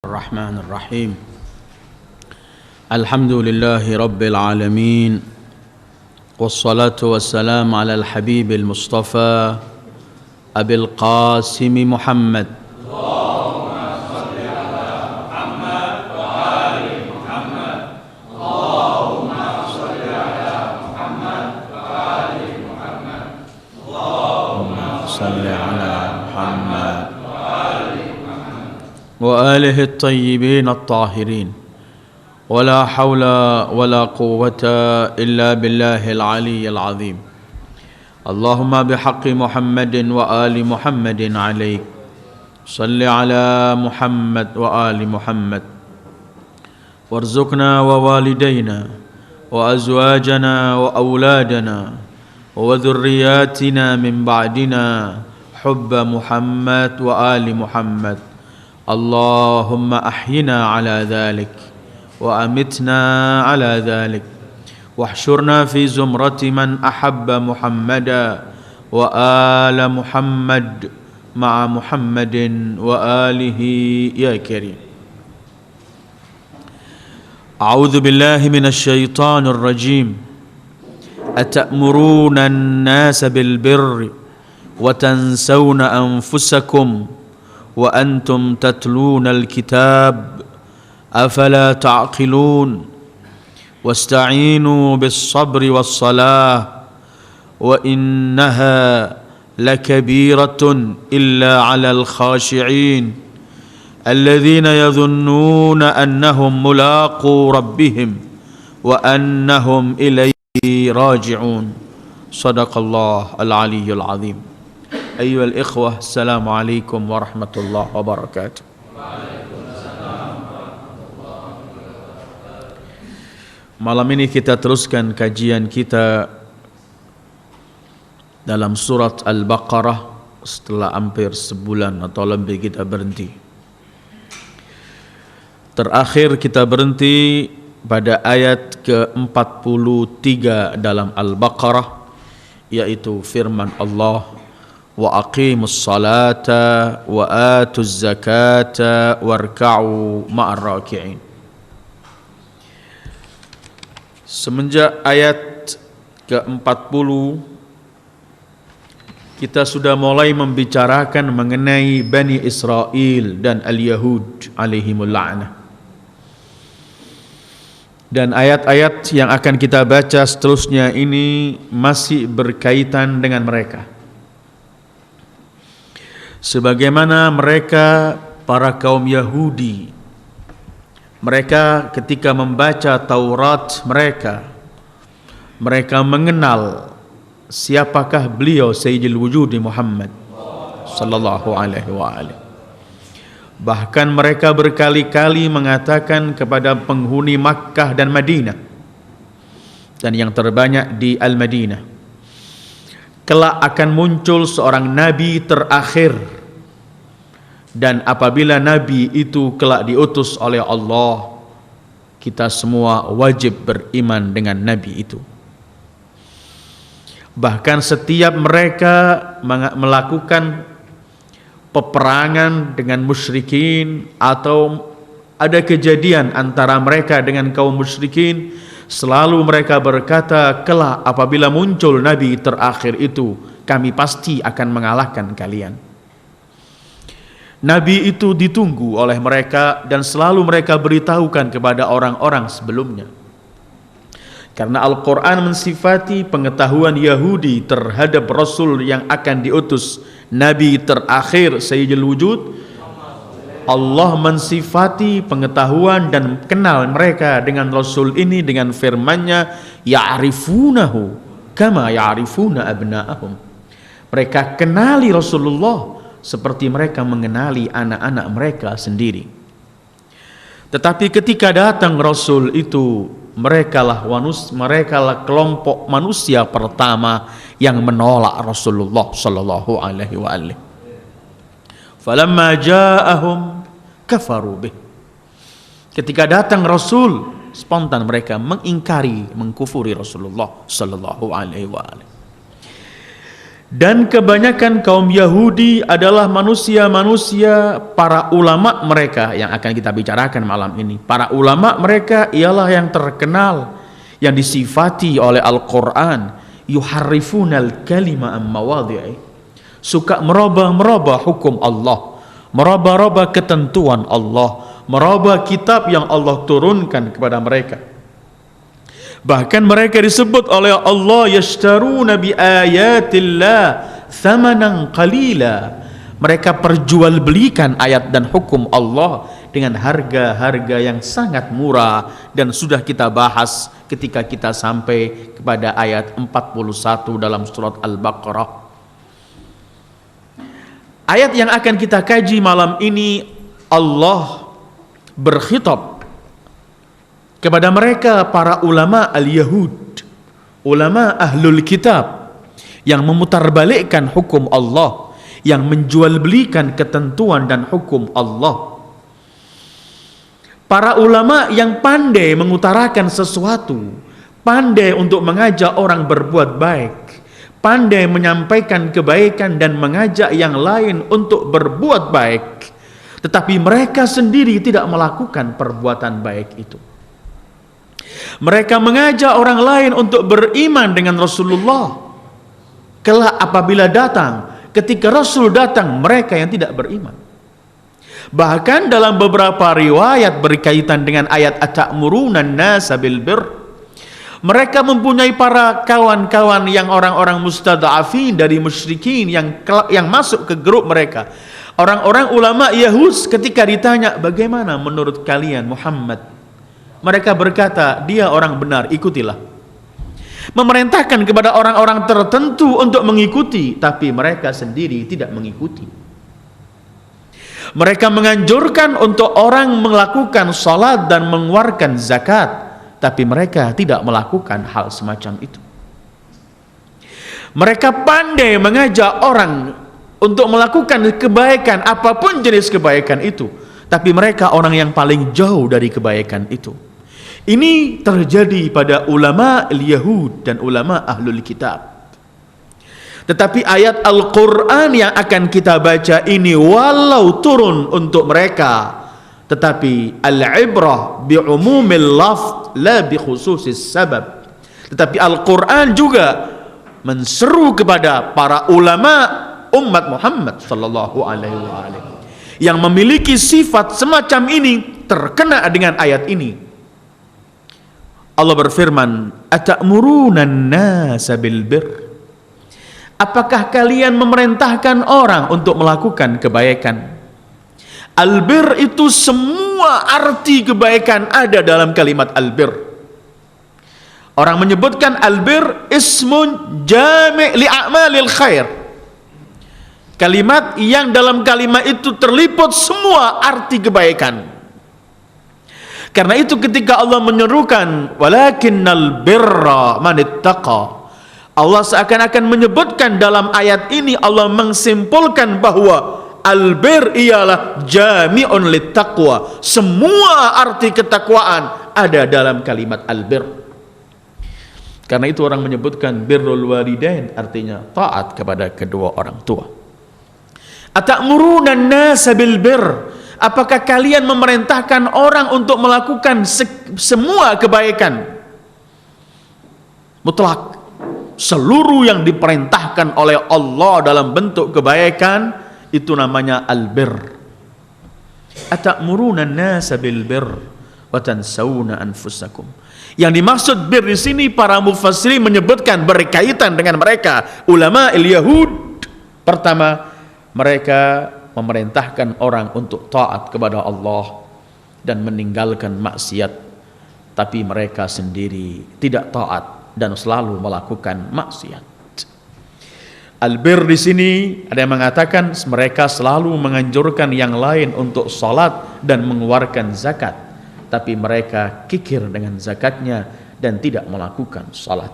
الرحمن الرحيم الحمد لله رب العالمين والصلاة والسلام على الحبيب المصطفى أبي القاسم محمد وآله الطيبين الطاهرين ولا حول ولا قوة إلا بالله العلي العظيم اللهم بحق محمد وآل محمد عليك صل على محمد وآل محمد وارزقنا ووالدينا وأزواجنا وأولادنا وذرياتنا من بعدنا حب محمد وآل محمد اللهم أحينا على ذلك وأمتنا على ذلك واحشرنا في زمرة من أحب محمدا وآل محمد مع محمد وآله يا كريم. أعوذ بالله من الشيطان الرجيم. أتأمرون الناس بالبر وتنسون أنفسكم وأنتم تتلون الكتاب أفلا تعقلون واستعينوا بالصبر والصلاة وإنها لكبيرة إلا على الخاشعين الذين يظنون أنهم ملاقو ربهم وأنهم إليه راجعون صدق الله العلي العظيم. أيها الإخوة السلام عليكم ورحمة الله وبركاته. Malam ini kita teruskan kajian kita dalam surat Al-Baqarah setelah hampir sebulan atau lebih kita berhenti. Terakhir kita berhenti pada ayat ke-43 dalam Al-Baqarah, yaitu firman Allah, wa aqimus salata wa atuz zakata warka'u ma'ar raki'in. Semenjak ayat ke-40 kita sudah mulai membicarakan mengenai Bani Israel dan Al-Yahud alaihimul la'nah. Dan ayat-ayat yang akan kita baca seterusnya ini masih berkaitan dengan mereka. Sebagaimana mereka, para kaum Yahudi, mereka ketika membaca Taurat mereka mengenal siapakah beliau Sayyidul Wujudi Muhammad sallallahu alaihi wa alihi. Bahkan mereka berkali-kali mengatakan kepada penghuni Makkah dan Madinah, dan yang terbanyak di Al-Madinah, kelak akan muncul seorang nabi terakhir, dan apabila nabi itu kelak diutus oleh Allah, kita semua wajib beriman dengan nabi itu. Bahkan setiap mereka melakukan peperangan dengan musyrikin atau ada kejadian antara mereka dengan kaum musyrikin, selalu mereka berkata, kelak apabila muncul nabi terakhir itu, kami pasti akan mengalahkan kalian. Nabi itu ditunggu oleh mereka dan selalu mereka beritahukan kepada orang-orang sebelumnya. Karena Al-Quran mensifati pengetahuan Yahudi terhadap Rasul yang akan diutus, Nabi terakhir Sayyidul Wujud. Allah mensifati pengetahuan dan kenal mereka dengan Rasul ini dengan firman-Nya, ya'rifunahu kama ya'rifuna abna'ahum. Mereka kenali Rasulullah seperti mereka mengenali anak-anak mereka sendiri. Tetapi ketika datang Rasul itu, merekalah kelompok manusia pertama yang menolak Rasulullah sallallahu alaihi wa alihi. Falamma ja'ahum kafaru bih. Ketika datang Rasul, spontan mereka mengingkari, mengkufuri Rasulullah sallallahu alaihi wa alihi. Dan kebanyakan kaum Yahudi adalah manusia-manusia, para ulama mereka yang akan kita bicarakan malam ini. Para ulama mereka ialah yang terkenal, yang disifati oleh Al-Quran, yuharrifunal kalima am mawadhi'i, suka merubah-merubah hukum Allah, merubah-rubah ketentuan Allah, merubah kitab yang Allah turunkan kepada mereka. Bahkan mereka disebut oleh Allah yashtaruna bi ayatillah thamanan qalila. Mereka perjualbelikan ayat dan hukum Allah dengan harga-harga yang sangat murah, dan sudah kita bahas ketika kita sampai kepada ayat 41 dalam surat Al-Baqarah. Ayat yang akan kita kaji malam ini, Allah berkhitab kepada mereka para ulama al-Yahud, ulama ahlul kitab, yang memutarbalikkan hukum Allah, yang menjualbelikan ketentuan dan hukum Allah. Para ulama yang pandai mengutarakan sesuatu, pandai untuk mengajak orang berbuat baik, pandai menyampaikan kebaikan dan mengajak yang lain untuk berbuat baik, tetapi mereka sendiri tidak melakukan perbuatan baik itu. Mereka mengajak orang lain untuk beriman dengan Rasulullah. Kelak apabila datang, ketika Rasul datang, mereka yang tidak beriman. Bahkan dalam beberapa riwayat berkaitan dengan ayat atamuruna an-nasa bil birr, mereka mempunyai para kawan-kawan yang orang-orang mustad'afin dari musyrikin yang masuk ke grup mereka. Orang-orang ulama Yahud ketika ditanya, bagaimana menurut kalian Muhammad? Mereka berkata, dia orang benar, ikutilah. Memerintahkan kepada orang-orang tertentu untuk mengikuti, tapi mereka sendiri tidak mengikuti. Mereka menganjurkan untuk orang melakukan salat dan mengeluarkan zakat, tapi mereka tidak melakukan hal semacam itu. Mereka pandai mengajak orang untuk melakukan kebaikan, apapun jenis kebaikan itu, tapi mereka orang yang paling jauh dari kebaikan itu. Ini terjadi pada ulama al-Yahud dan ulama ahlul kitab. Tetapi ayat Al-Quran yang akan kita baca ini, walau turun untuk mereka, tetapi al-ibrah bi'umumil lafz la bi khususis sabab. Tetapi Al-Quran juga menseru kepada para ulama umat Muhammad sallallahu alaihi wasallam yang memiliki sifat semacam ini, terkena dengan ayat ini. Allah berfirman, atamuruna an-nasa bil birr, apakah kalian memerintahkan orang untuk melakukan kebaikan? Al-birr itu semua arti kebaikan ada dalam kalimat al-birr. Orang menyebutkan al-birr ismun jami' li a'malil khair, kalimat yang dalam kalimat itu terliput semua arti kebaikan. Karena itu ketika Allah menyerukan walakinnal birra man ittaqa, Allah seakan-akan menyebutkan dalam ayat ini, Allah mensimpulkan bahwa albir ialah jami'un littaqwa, semua arti ketakwaan ada dalam kalimat albir. Karena itu orang menyebutkan birrul walidain, artinya taat kepada kedua orang tua. Atamuruna an-nasa bil birr, apakah kalian memerintahkan orang untuk melakukan semua kebaikan? Mutlak, seluruh yang diperintahkan oleh Allah dalam bentuk kebaikan itu namanya albir. Atamuruna an-nasa bil birr wa tansawna anfusakum. Yang dimaksud bir di sini para mufassirin menyebutkan berkaitan dengan mereka ulama al-Yahud. Pertama, mereka memerintahkan orang untuk taat kepada Allah dan meninggalkan maksiat, tapi mereka sendiri tidak taat dan selalu melakukan maksiat. Albir di sini ada yang mengatakan mereka selalu menganjurkan yang lain untuk salat dan mengeluarkan zakat, tapi mereka kikir dengan zakatnya dan tidak melakukan salat.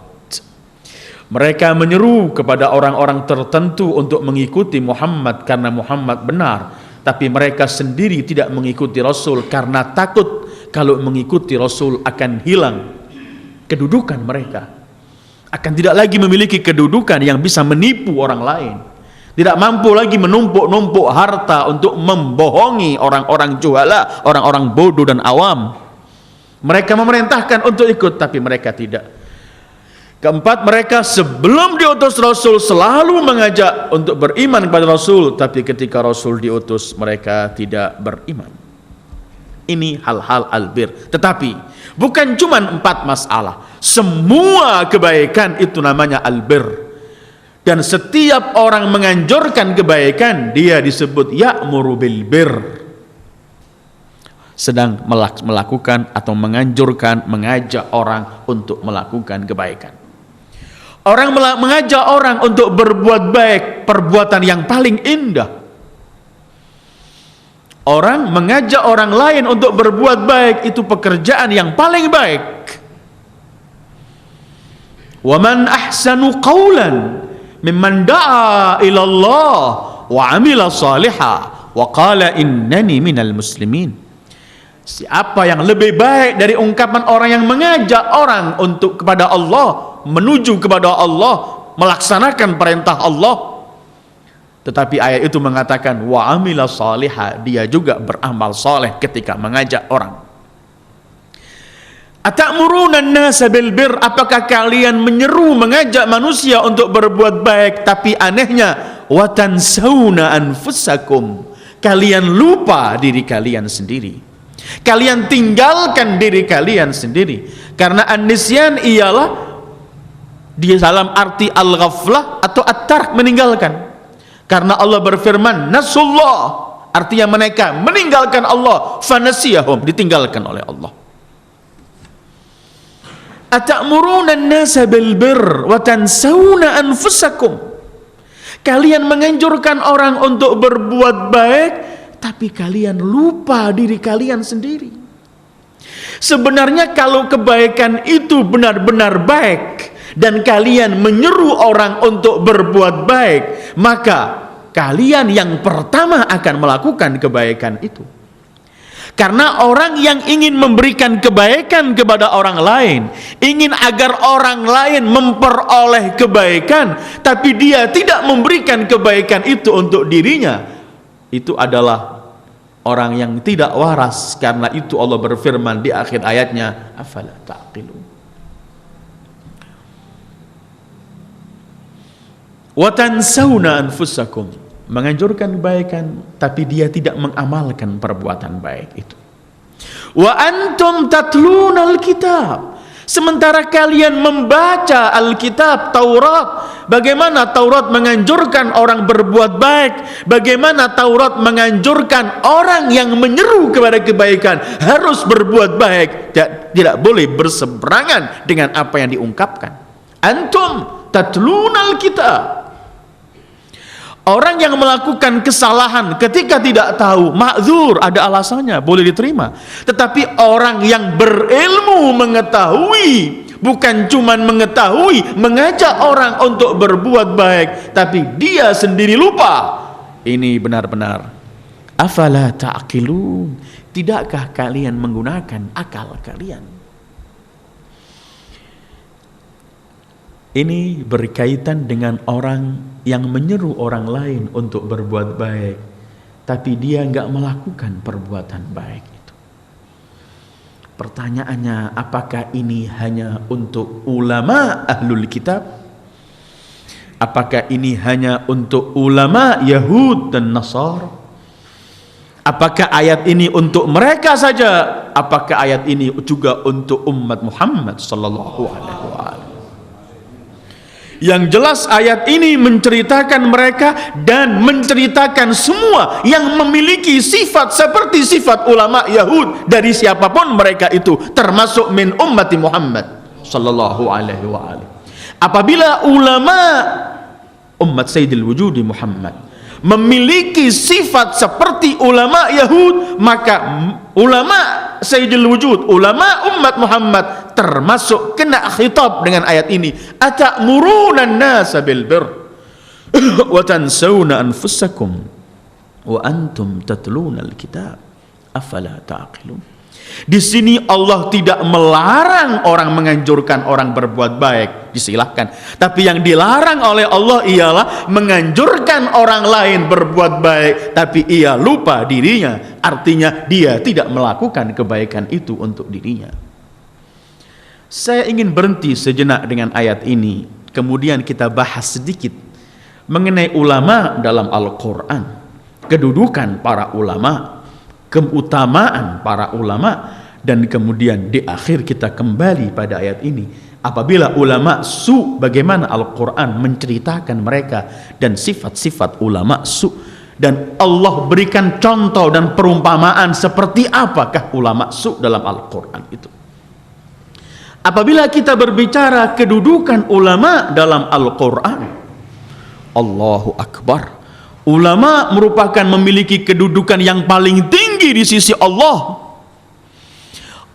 Mereka menyeru kepada orang-orang tertentu untuk mengikuti Muhammad karena Muhammad benar, tapi mereka sendiri tidak mengikuti Rasul karena takut kalau mengikuti Rasul akan hilang kedudukan mereka, akan tidak lagi memiliki kedudukan yang bisa menipu orang lain, tidak mampu lagi menumpuk-numpuk harta untuk membohongi orang-orang juhala, orang-orang bodoh dan awam. Mereka memerintahkan untuk ikut, tapi mereka tidak. Keempat, mereka sebelum diutus Rasul selalu mengajak untuk beriman kepada Rasul, tapi ketika Rasul diutus mereka tidak beriman. Ini hal-hal albir. Tetapi bukan cuma 4 masalah, semua kebaikan itu namanya albir. Dan setiap orang menganjurkan kebaikan, dia disebut ya'muru bil bir, sedang melakukan atau menganjurkan, mengajak orang untuk melakukan kebaikan. Orang mengajak orang untuk berbuat baik, perbuatan yang paling indah. Orang mengajak orang lain untuk berbuat baik, itu pekerjaan yang paling baik. Wa man ahsanu qawlan mimman da'a ila Allah wa 'amila shalihan wa qala innani minal muslimin. Siapa yang lebih baik dari ungkapan orang yang mengajak orang untuk kepada Allah, menuju kepada Allah, melaksanakan perintah Allah, tetapi ayat itu mengatakan wa amila salihah, dia juga beramal saleh ketika mengajak orang. Atamuruna an-nasa bil bir, apakah kalian menyeru mengajak manusia untuk berbuat baik, tapi anehnya wa tansawna anfusakum, kalian lupa diri kalian sendiri. Kalian tinggalkan diri kalian sendiri. Karena an-nisyan ialah di dalam arti al-ghaflah atau at-tark, meninggalkan. Karena Allah berfirman nasullah, artinya mereka meninggalkan Allah, fanasiyahum, ditinggalkan oleh Allah. Atamuruna an-nasa bil bir wa tansawna anfusakum, kalian menganjurkan orang untuk berbuat baik, tapi kalian lupa diri kalian sendiri. Sebenarnya kalau kebaikan itu benar-benar baik dan kalian menyeru orang untuk berbuat baik, maka kalian yang pertama akan melakukan kebaikan itu. Karena orang yang ingin memberikan kebaikan kepada orang lain, ingin agar orang lain memperoleh kebaikan, tapi dia tidak memberikan kebaikan itu untuk dirinya, itu adalah orang yang tidak waras. Karena itu Allah berfirman di akhir ayatnya, afala ta'qilun. Wa tansawna anfusakum, menganjurkan kebaikan tapi dia tidak mengamalkan perbuatan baik itu. Wa antum tatluna alkitab, sementara kalian membaca Alkitab, Taurat. Bagaimana Taurat menganjurkan orang berbuat baik, bagaimana Taurat menganjurkan orang yang menyeru kepada kebaikan harus berbuat baik, tidak boleh berseberangan dengan apa yang diungkapkan. Antum tatluna alkitab. Orang yang melakukan kesalahan ketika tidak tahu, ma'dzur, ada alasannya, boleh diterima. Tetapi orang yang berilmu mengetahui, bukan cuma mengetahui, mengajak orang untuk berbuat baik, tapi dia sendiri lupa, ini benar-benar afala ta'qilun, tidakkah kalian menggunakan akal kalian? Ini berkaitan dengan orang yang menyeru orang lain untuk berbuat baik, tapi dia nggak melakukan perbuatan baik itu. Pertanyaannya, apakah ini hanya untuk ulama ahlul kitab? Apakah ini hanya untuk ulama Yahud dan Nasara? Apakah ayat ini untuk mereka saja? Apakah ayat ini juga untuk umat Muhammad sallallahu alaihi wasallam? Yang jelas ayat ini menceritakan mereka dan menceritakan semua yang memiliki sifat seperti sifat ulama Yahud, dari siapapun mereka itu, termasuk min ummati Muhammad sallallahu alaihi wasallam. Apabila ulama umat Sayyidil Wujudi Muhammad memiliki sifat seperti ulama Yahud, maka ulama Sayyidil Wujud, ulama umat Muhammad termasuk kena khitab dengan ayat ini. Atamuruna an-nasa bil bir wa tansawna anfusakum wa antum tatluna al-kitab afala ta'qilun. Di sini Allah tidak melarang orang menganjurkan orang berbuat baik, disilahkan. Tapi yang dilarang oleh Allah ialah menganjurkan orang lain berbuat baik, tapi ia lupa dirinya. Artinya dia tidak melakukan kebaikan itu untuk dirinya. Saya ingin berhenti sejenak dengan ayat ini, kemudian kita bahas sedikit mengenai ulama dalam Al-Quran, kedudukan para ulama, keutamaan para ulama, dan kemudian di akhir kita kembali pada ayat ini. Apabila ulama su, bagaimana Al-Quran menceritakan mereka dan sifat-sifat ulama su, dan Allah berikan contoh dan perumpamaan seperti apakah ulama su dalam Al-Quran itu. Apabila kita berbicara kedudukan ulama dalam Al-Quran, Allahu Akbar, ulama merupakan memiliki kedudukan yang paling tinggi di sisi Allah.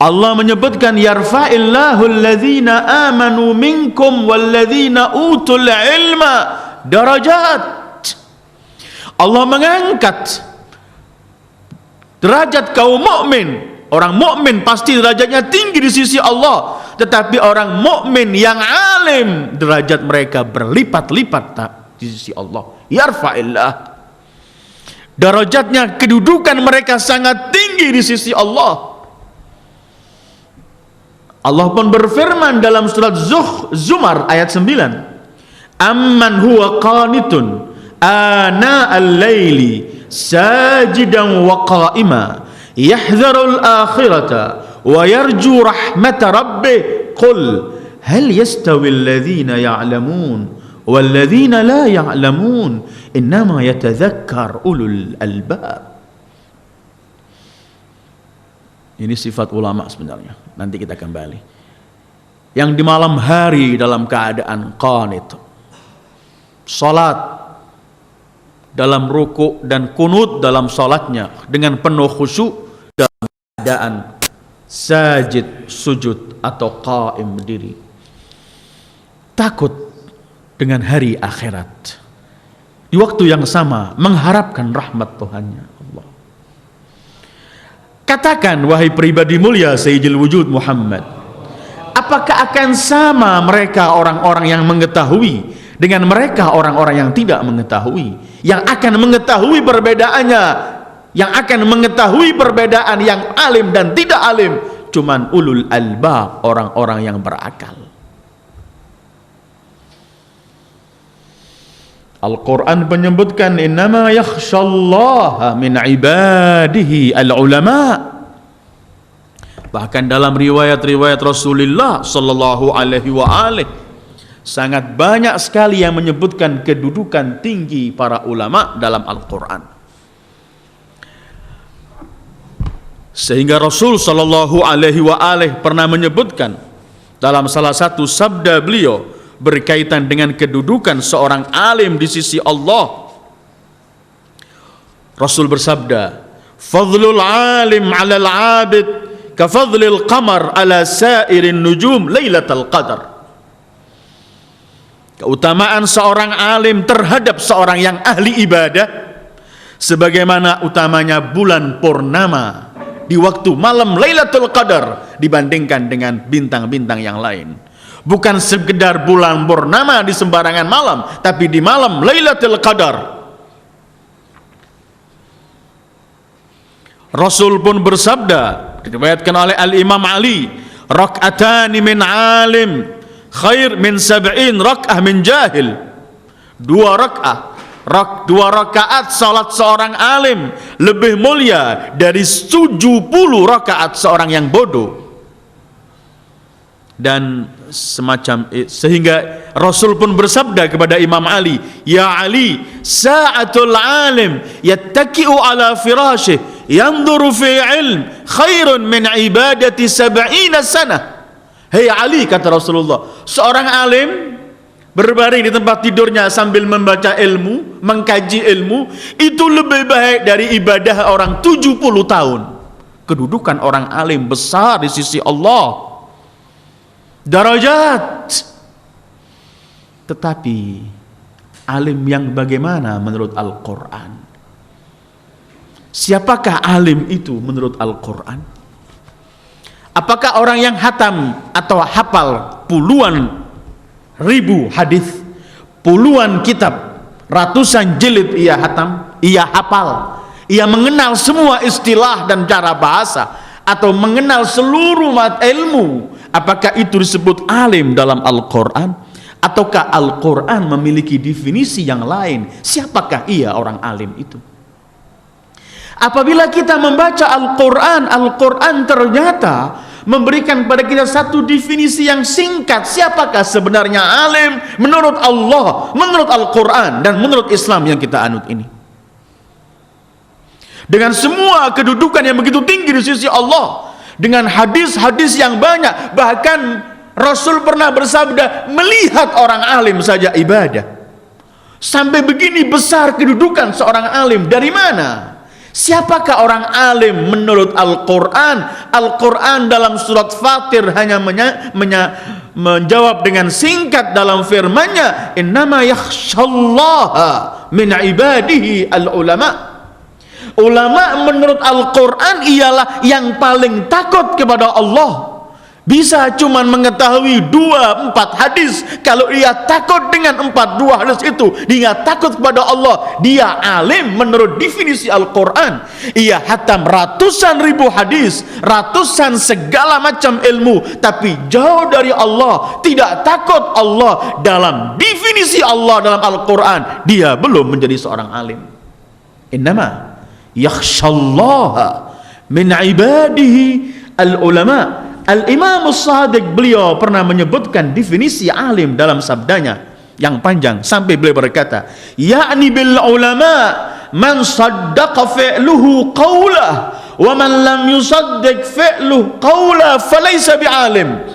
Allah menyebutkan yarfa'illahu alladhina amanu minkum walladhina utul ilma darajat. Allah mengangkat derajat kaum mukmin. Orang mukmin pasti derajatnya tinggi di sisi Allah, tetapi orang mukmin yang alim derajat mereka berlipat-lipat di sisi Allah. Yarfa'illah, derajatnya, kedudukan mereka sangat tinggi di sisi Allah. Allah pun berfirman dalam surat Zumar ayat 9, amman huwa qanitun ana al-laili sajidan wa qa'ima yahdharul akhirata wa yarju rahmata rabbih qul hal yastawi alladhina ya'lamun walladzina la ya'lamun innama yatadzakkar ulul albab. Ini sifat ulama sebenarnya. Nanti kita kembali. Yang di malam hari dalam keadaan qanit, salat dalam ruku dan kunut dalam salatnya dengan penuh khusyuk, dalam keadaan sajid sujud atau qaim berdiri, takut dengan hari akhirat, di waktu yang sama mengharapkan rahmat Tuhannya Allah. Katakan wahai pribadi mulia Sayyidil Wujud Muhammad, apakah akan sama mereka orang-orang yang mengetahui dengan mereka orang-orang yang tidak mengetahui? Yang akan mengetahui perbedaannya, yang akan mengetahui perbedaan yang alim dan tidak alim, cuman ulul albab, orang-orang yang berakal. Al-Quran menyebutkan innama yakhshallaha min ibadihi al-ulama. Bahkan dalam riwayat-riwayat Rasulullah sallallahu alaihi wa alihi, sangat banyak sekali yang menyebutkan kedudukan tinggi para ulama dalam Al-Quran. Sehingga Rasul sallallahu alaihi wa alihi pernah menyebutkan dalam salah satu sabda beliau berkaitan dengan kedudukan seorang alim di sisi Allah. Rasul bersabda, fadlul alim 'alal 'abid ka fadlil qamar 'ala sa'irin nujum lailatul qadar. Keutamaan seorang alim terhadap seorang yang ahli ibadah sebagaimana utamanya bulan purnama di waktu malam Lailatul Qadar dibandingkan dengan bintang-bintang yang lain. Bukan sekedar bulan purnama di sembarangan malam, tapi di malam Lailatul Qadar. Rasul pun bersabda, diriwayatkan oleh Al-Imam Ali, rak'atani min alim khair min 70 rak'ah min jahil. Dua rakaat salat seorang alim lebih mulia dari 70 rakaat seorang yang bodoh. Dan semacam sehingga Rasul pun bersabda kepada Imam Ali, ya Ali, sa'atul alim yattaki'u ala firashih yanzuru fi ilm khairun min ibadati 70 sana. Hei Ali, kata Rasulullah, seorang alim berbaring di tempat tidurnya sambil membaca ilmu, mengkaji ilmu, itu lebih baik dari ibadah orang 70 tahun. Kedudukan orang alim besar di sisi Allah, darajat. Tetapi alim yang bagaimana menurut Al-Quran? Siapakah alim itu menurut Al-Quran? Apakah orang yang hatam atau hafal puluhan ribu hadis, puluhan kitab, ratusan jilid ia hatam, ia hafal, ia mengenal semua istilah dan cara bahasa, atau mengenal seluruh ilmu, apakah itu disebut alim dalam Al-Quran? Ataukah Al-Quran memiliki definisi yang lain? Siapakah ia orang alim itu? Apabila kita membaca Al-Quran, Al-Quran ternyata memberikan kepada kita satu definisi yang singkat. Siapakah sebenarnya alim menurut Allah, menurut Al-Quran, dan menurut Islam yang kita anut ini? Dengan semua kedudukan yang begitu tinggi di sisi Allah, dengan hadis-hadis yang banyak, bahkan Rasul pernah bersabda, melihat orang alim saja ibadah. Sampai begini besar kedudukan seorang alim. Dari mana? Siapakah orang alim menurut Al-Quran? Al-Quran dalam surat Fatir hanya menjawab dengan singkat dalam firman-Nya, innama yakhshallaha min ibadihi al-ulama. Ulama menurut Al-Quran ialah yang paling takut kepada Allah. Bisa cuman mengetahui 2-4 hadis. Kalau ia takut dengan 4-2 hadis itu, dia takut kepada Allah. Dia alim menurut definisi Al-Quran. Ia hatam ratusan ribu hadis, ratusan segala macam ilmu, tapi jauh dari Allah, tidak takut Allah dalam definisi Allah dalam Al-Quran. Dia belum menjadi seorang alim. Innama yakhshallaha min ibadihi al-ulama. Al-Imam As-Sadiq beliau pernah menyebutkan definisi alim dalam sabdanya yang panjang, sampai beliau berkata, yakni bil ulama man saddaqa fi'luhu qawlah wa man lam yusaddiq fi'luhu qawlah falaysa bi'alim.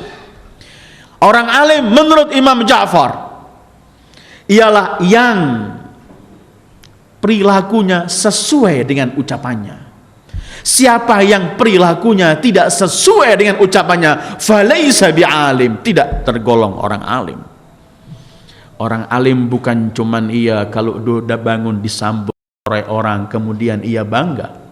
Orang alim menurut Imam Ja'far ialah yang perilakunya sesuai dengan ucapannya. Siapa yang perilakunya tidak sesuai dengan ucapannya, falaisa bi'alim, tidak tergolong orang alim. Orang alim bukan cuman ia kalau sudah bangun disambut oleh orang kemudian ia bangga.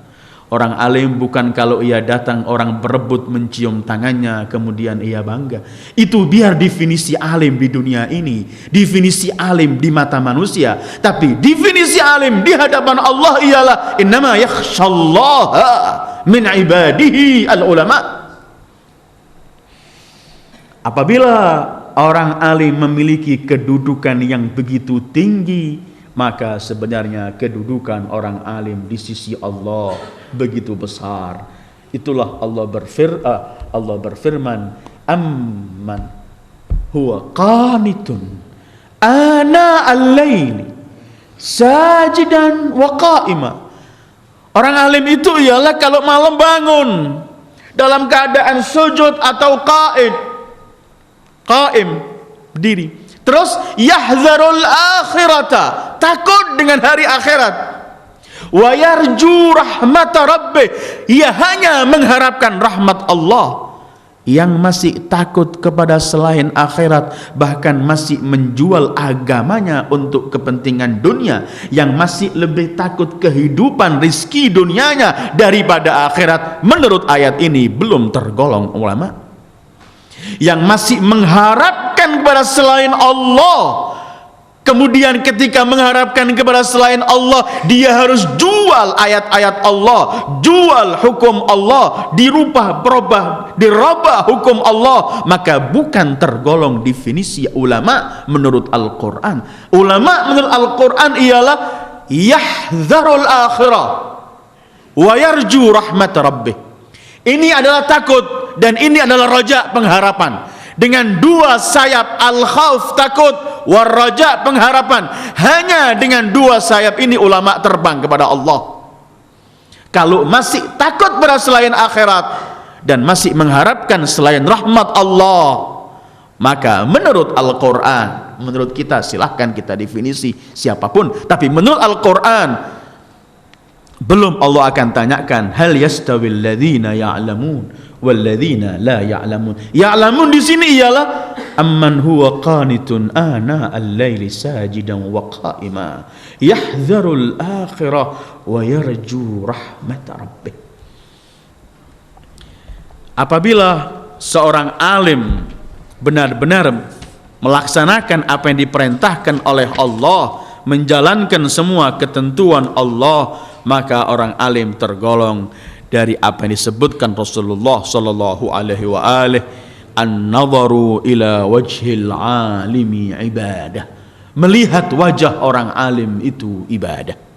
Orang alim bukan kalau ia datang orang berebut mencium tangannya kemudian ia bangga. Itu biar definisi alim di dunia ini, definisi alim di mata manusia. Tapi definisi alim di hadapan Allah ialah innama yakhshallaha min ibadihi al-ulama. Apabila orang alim memiliki kedudukan yang begitu tinggi, maka sebenarnya kedudukan orang alim di sisi Allah begitu besar. Itulah Allah berfirman, amman huwa qanitun ana al-laili sajidan wa qa'ima. Orang alim itu ialah kalau malam bangun dalam keadaan sujud atau qaim berdiri. Terus yahzarul akhirata, takut dengan hari akhirat. Wa yarju rahmata rabbih, ia hanya mengharapkan rahmat Allah. Yang masih takut kepada selain akhirat, bahkan masih menjual agamanya untuk kepentingan dunia, yang masih lebih takut kehidupan rizki dunianya daripada akhirat, menurut ayat ini belum tergolong ulama. Yang masih mengharapkan kepada selain Allah, kemudian ketika mengharapkan kepada selain Allah, dia harus jual ayat-ayat Allah, jual hukum Allah, dirubah hukum Allah, maka bukan tergolong definisi ulama menurut Al-Quran. Ulama menurut Al-Quran ialah yahzarul akhirah wa yarju rahmat rabbih. Ini adalah takut dan ini adalah raja, pengharapan. Dengan dua sayap, al-khauf takut, war raja pengharapan. Hanya dengan dua sayap ini ulama terbang kepada Allah. Kalau masih takut pada selain akhirat dan masih mengharapkan selain rahmat Allah, maka menurut Al-Quran, menurut kita silahkan kita definisi siapapun, tapi menurut Al-Quran belum Allah akan tanyakan hal yastawil ladzina ya'lamun wal ladzina la ya'lamun. Ya'lamun di sini ialah amman huwa qanitun ana al-laili sajidan wa qa'ima yahdharul akhirah wa yarju rahmat rabbih. Apabila seorang alim benar-benar melaksanakan apa yang diperintahkan oleh Allah, menjalankan semua ketentuan Allah, maka orang alim tergolong dari apa yang disebutkan Rasulullah sallallahu alaihi wa alihi, an-nadharu ila wajhil alimi ibadah. Melihat wajah orang alim itu ibadah.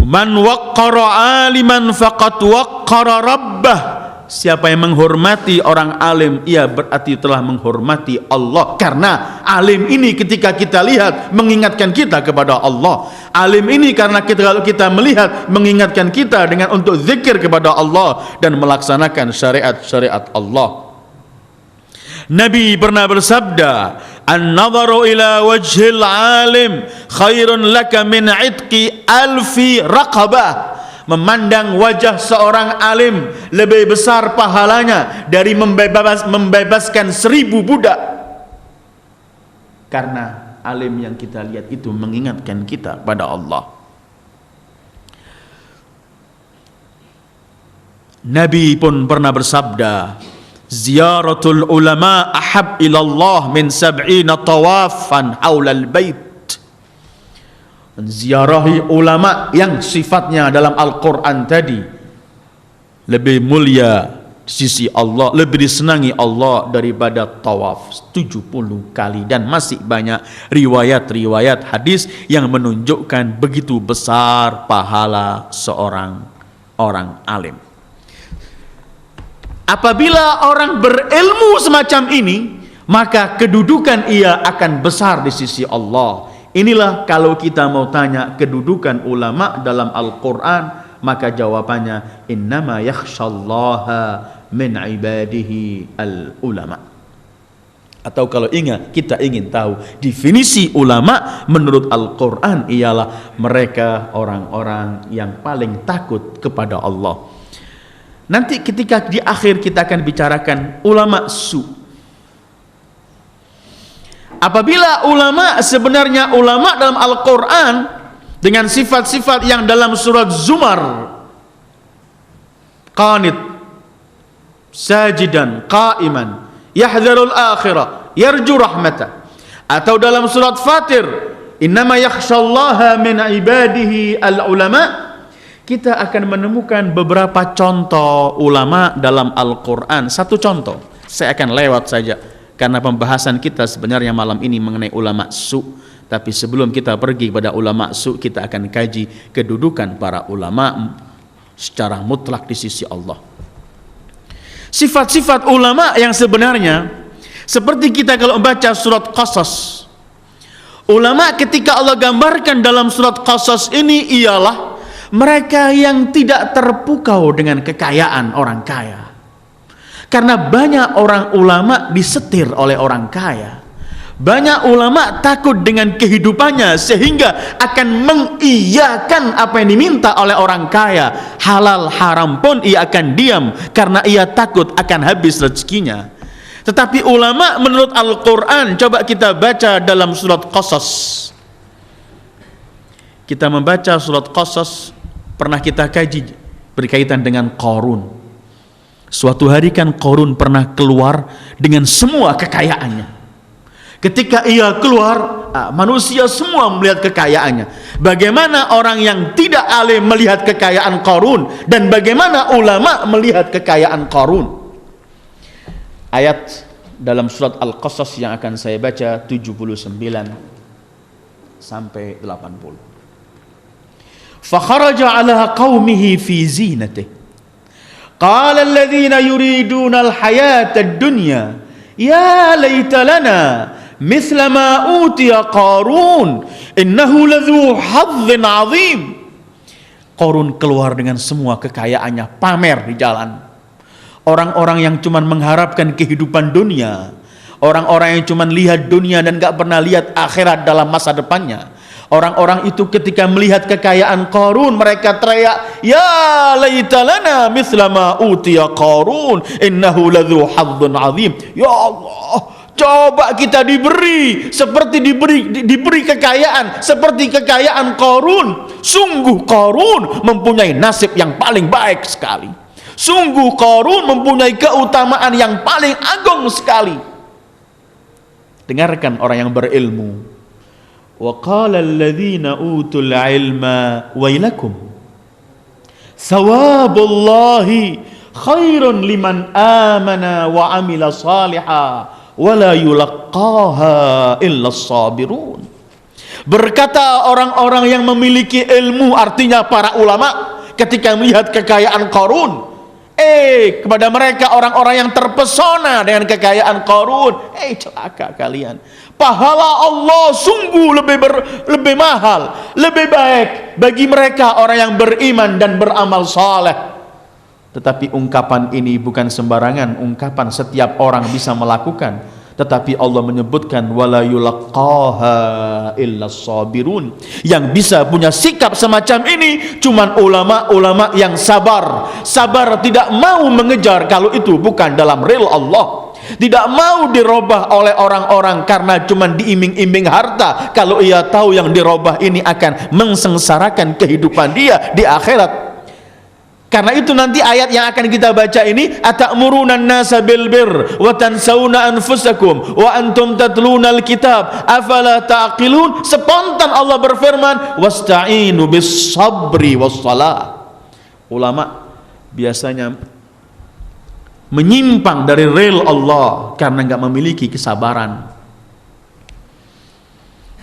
Man waqqara aliman faqad waqqara rabbah. Siapa yang menghormati orang alim, ia berarti telah menghormati Allah. Karena alim ini ketika kita lihat mengingatkan kita kepada Allah. Alim ini karena kalau kita melihat mengingatkan kita dengan untuk zikir kepada Allah dan melaksanakan syariat-syariat Allah. Nabi pernah bersabda, an-nadharu ila wajhil alim khairun laka min itqi alfi raqabah. Memandang wajah seorang alim lebih besar pahalanya dari membebaskan 1000 budak. Karena alim yang kita lihat itu mengingatkan kita pada Allah. Nabi pun pernah bersabda, ziyaratul ulama ahab ilallah min 70 tawafan haulal bait. Ziarahi ulama yang sifatnya dalam Al-Quran tadi lebih mulia di sisi Allah, lebih disenangi Allah daripada tawaf 70 kali. Dan masih banyak riwayat-riwayat hadis yang menunjukkan begitu besar pahala seorang orang alim. Apabila orang berilmu semacam ini, maka kedudukan ia akan besar di sisi Allah. Inilah kalau kita mau tanya kedudukan ulama dalam Al-Quran, maka jawabannya innama yakhshallaha min ibadihi al-ulama. Atau kalau kita ingin tahu definisi ulama menurut Al-Quran, ialah mereka orang-orang yang paling takut kepada Allah. Nanti ketika di akhir kita akan bicarakan ulama su. Apabila ulama, sebenarnya ulama dalam Al-Quran dengan sifat-sifat yang dalam surat Zumar, qanit, sajidan, qa'iman, yahdharul akhirah, yarju rahmatah. Atau dalam surat Fatir, innama yakhshallaha min ibadihi al-ulama. Kita akan menemukan beberapa contoh ulama dalam Al-Quran. Satu contoh, saya akan lewat saja karena pembahasan kita sebenarnya malam ini mengenai ulama su. Tapi sebelum kita pergi pada ulama su, kita akan kaji kedudukan para ulama secara mutlak di sisi Allah. Sifat-sifat ulama yang sebenarnya seperti kita kalau membaca surat Qasas. Ulama ketika Allah gambarkan dalam surat Qasas ini ialah mereka yang tidak terpukau dengan kekayaan orang kaya. Karena banyak orang ulama disetir oleh orang kaya. Banyak ulama takut dengan kehidupannya sehingga akan mengiyakan apa yang diminta oleh orang kaya. Halal haram pun ia akan diam karena ia takut akan habis rezekinya. Tetapi ulama menurut Al-Quran, coba kita baca dalam surat Qasas. Kita membaca surat Qasas, pernah kita kaji berkaitan dengan Qarun. Suatu hari kan Qarun pernah keluar dengan semua kekayaannya. Ketika ia keluar, manusia semua melihat kekayaannya. Bagaimana orang yang tidak alim melihat kekayaan Qarun, dan bagaimana ulama melihat kekayaan Qarun. Ayat dalam surat Al-Qasas yang akan saya baca 79 sampai 80. Fakharaja ala qaumihi fi zinatihi. Qala alladhina yuriduna al-hayata ad-dunya ya laita lana mithla ma utiya Qarun innahu ladzu hadzin 'azim. Qarun keluar dengan semua kekayaannya, pamer di jalan. Orang-orang yang cuma mengharapkan kehidupan dunia, orang-orang yang cuma lihat dunia dan gak pernah lihat akhirat dalam masa depannya. Orang-orang itu ketika melihat kekayaan Qarun, mereka teriak, ya laita lana mithla ma utiya Qarun innahu ladzu hadzin 'azim. Ya Allah, coba kita diberi seperti diberi kekayaan seperti kekayaan Qarun. Sungguh Qarun mempunyai nasib yang paling baik sekali. Sungguh Qarun mempunyai keutamaan yang paling agung sekali. Dengarkan orang yang berilmu. Wa qala alladhina utul ilma wailakum thawabullahi khairun liman amana wa amila salihah wa la yulaqqaha illa as-sabirun. Berkata orang-orang yang memiliki ilmu, artinya para ulama, ketika melihat kekayaan Qarun, kepada mereka orang-orang yang terpesona dengan kekayaan Qarun, celaka kalian. Pahala Allah sungguh lebih mahal, lebih baik bagi mereka orang yang beriman dan beramal saleh. Tetapi ungkapan ini bukan sembarangan ungkapan setiap orang bisa melakukan, tetapi Allah menyebutkan wala yulaqqaha illas sabirun. Yang bisa punya sikap semacam ini cuman ulama-ulama yang sabar tidak mau mengejar kalau itu bukan dalam real Allah, tidak mau dirubah oleh orang-orang karena cuman diiming-iming harta, kalau ia tahu yang dirubah ini akan mensengsarakan kehidupan dia di akhirat. Karena itu nanti ayat yang akan kita baca ini, atamuruna an-nasa bil birr wa tansawna anfusakum wa antum tatluna al-kitab afala taqilun. Spontan Allah berfirman, wasta'inu bis sabri was salah. Ulama biasanya menyimpang dari real Allah karena enggak memiliki kesabaran.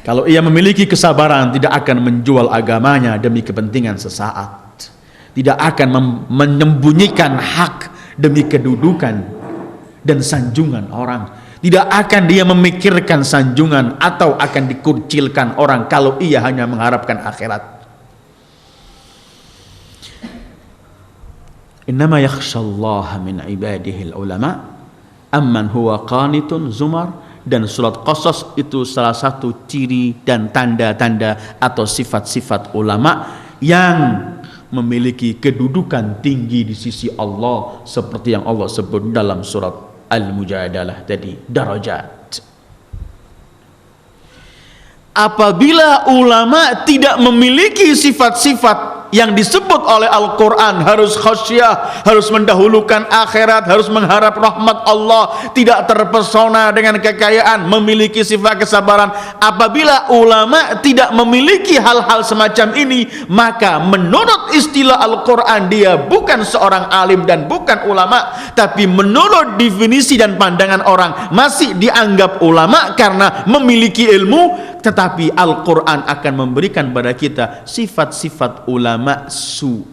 Kalau ia memiliki kesabaran, tidak akan menjual agamanya demi kepentingan sesaat. Tidak akan menyembunyikan hak demi kedudukan dan sanjungan orang. Tidak akan dia memikirkan sanjungan atau akan dikucilkan orang kalau ia hanya mengharapkan akhirat. Innama yakhshallaha min ibadihi ulama amman huwa qanitun zumar. Dan surat Qasas itu salah satu ciri dan tanda-tanda atau sifat-sifat ulama yang memiliki kedudukan tinggi di sisi Allah, seperti yang Allah sebut dalam surat Al-Mujadalah tadi, darajat. Apabila ulama tidak memiliki sifat-sifat yang disebut oleh Al-Quran, harus khasyah, harus mendahulukan akhirat, harus mengharap rahmat Allah, tidak terpesona dengan kekayaan, memiliki sifat kesabaran. Apabila ulama tidak memiliki hal-hal semacam ini, maka menurut istilah Al-Quran dia bukan seorang alim dan bukan ulama, tapi menurut definisi dan pandangan orang masih dianggap ulama karena memiliki ilmu. Tetapi Al-Quran akan memberikan pada kita sifat-sifat ulama su.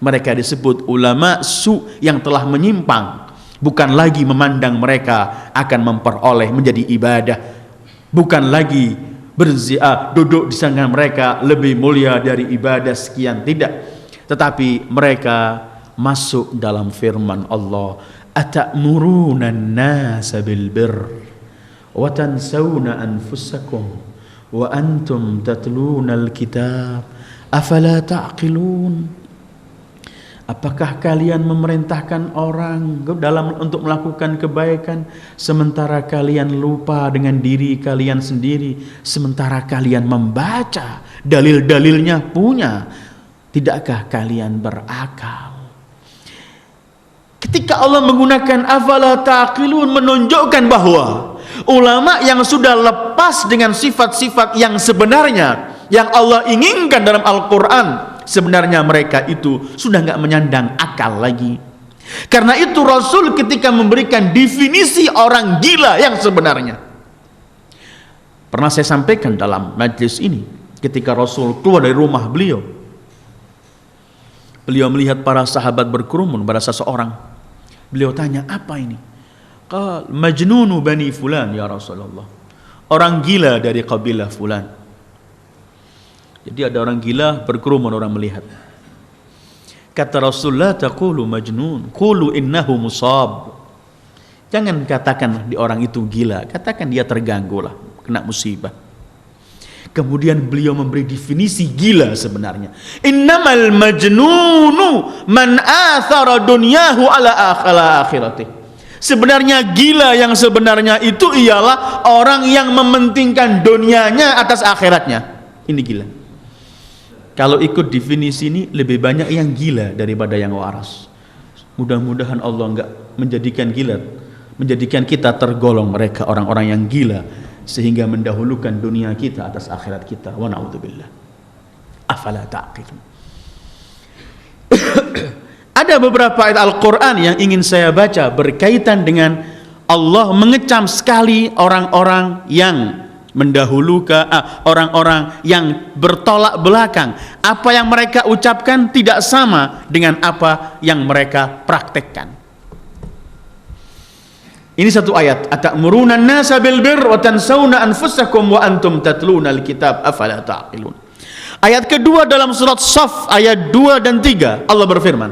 Mereka disebut ulama su yang telah menyimpang. Bukan lagi memandang mereka akan memperoleh menjadi ibadah. Bukan lagi duduk di sana mereka lebih mulia dari ibadah sekian, tidak. Tetapi mereka masuk dalam firman Allah, atamuruna an-nasa bil birr wa tansawna anfusakum wa antum tatluna al-kitab afala taqilun. Apakah kalian memerintahkan orang untuk melakukan kebaikan sementara kalian lupa dengan diri kalian sendiri, sementara kalian membaca dalil-dalilnya punya? Tidakkah kalian berakal? Ketika Allah menggunakan afala taqilun, menunjukkan bahwa ulama yang sudah lepas dengan sifat-sifat yang sebenarnya yang Allah inginkan dalam Al-Quran, sebenarnya mereka itu sudah nggak menyandang akal lagi. Karena itu Rasul ketika memberikan definisi orang gila yang sebenarnya, pernah saya sampaikan dalam majlis ini, ketika Rasul keluar dari rumah beliau melihat para sahabat berkerumun pada seseorang. Beliau tanya, apa ini? Qal majnunu bani fulan ya Rasulullah, orang gila dari kabilah fulan. Jadi ada orang gila berkerumun, orang melihat. Kata Rasulullah, taqulu majnun, qulu innahu musab. Jangan katakan di orang itu gila, katakan dia terganggu lah, kena musibah. Kemudian beliau memberi definisi gila sebenarnya. Innamal majnunu man athara dunyahu ala akhirati. Sebenarnya gila yang sebenarnya itu ialah orang yang mementingkan dunianya atas akhiratnya. Ini gila. Kalau ikut definisi ini lebih banyak yang gila daripada yang waras. Mudah-mudahan Allah enggak menjadikan kita tergolong mereka orang-orang yang gila sehingga mendahulukan dunia kita atas akhirat kita. Wa na'udzubillah. Afala ta'qilun. Ada beberapa ayat Al-Quran yang ingin saya baca berkaitan dengan Allah mengecam sekali orang-orang yang mendahulukan, orang-orang yang bertolak belakang. Apa yang mereka ucapkan tidak sama dengan apa yang mereka praktekkan. Ini satu ayat, atamuruna an-nasa bil birri wa tansawna anfusakum wa antum tatluna al-kitab afala ta'qilun. Ayat kedua dalam surat Shaf ayat 2 dan 3 Allah berfirman,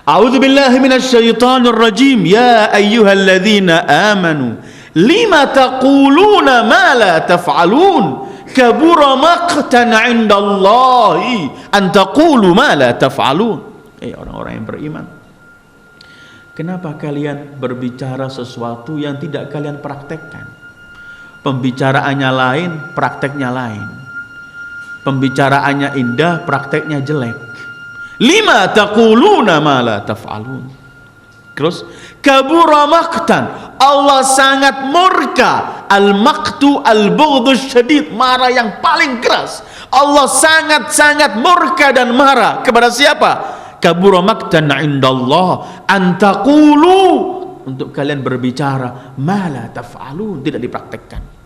A'udzu billahi minasy syaithanir rajim, ya ayyuhalladzina amanu lima taquluna ma la taf'alun kabura maqtan 'indallahi an taqulu ma la taf'alun. Orang-orang yang beriman, kenapa kalian berbicara sesuatu yang tidak kalian praktekkan? Pembicaraannya lain, prakteknya lain. Pembicaraannya indah, prakteknya jelek. Lima taquluna ma la taf'alun. Terus kabura maqtan, Allah sangat murka. Al-maqtu al-bughdhu syadid, marah yang paling keras. Allah sangat-sangat murka dan marah kepada siapa? Kabura maqtan 'indallah an taqulu, untuk kalian berbicara ma la taf'alun, tidak dipraktekkan.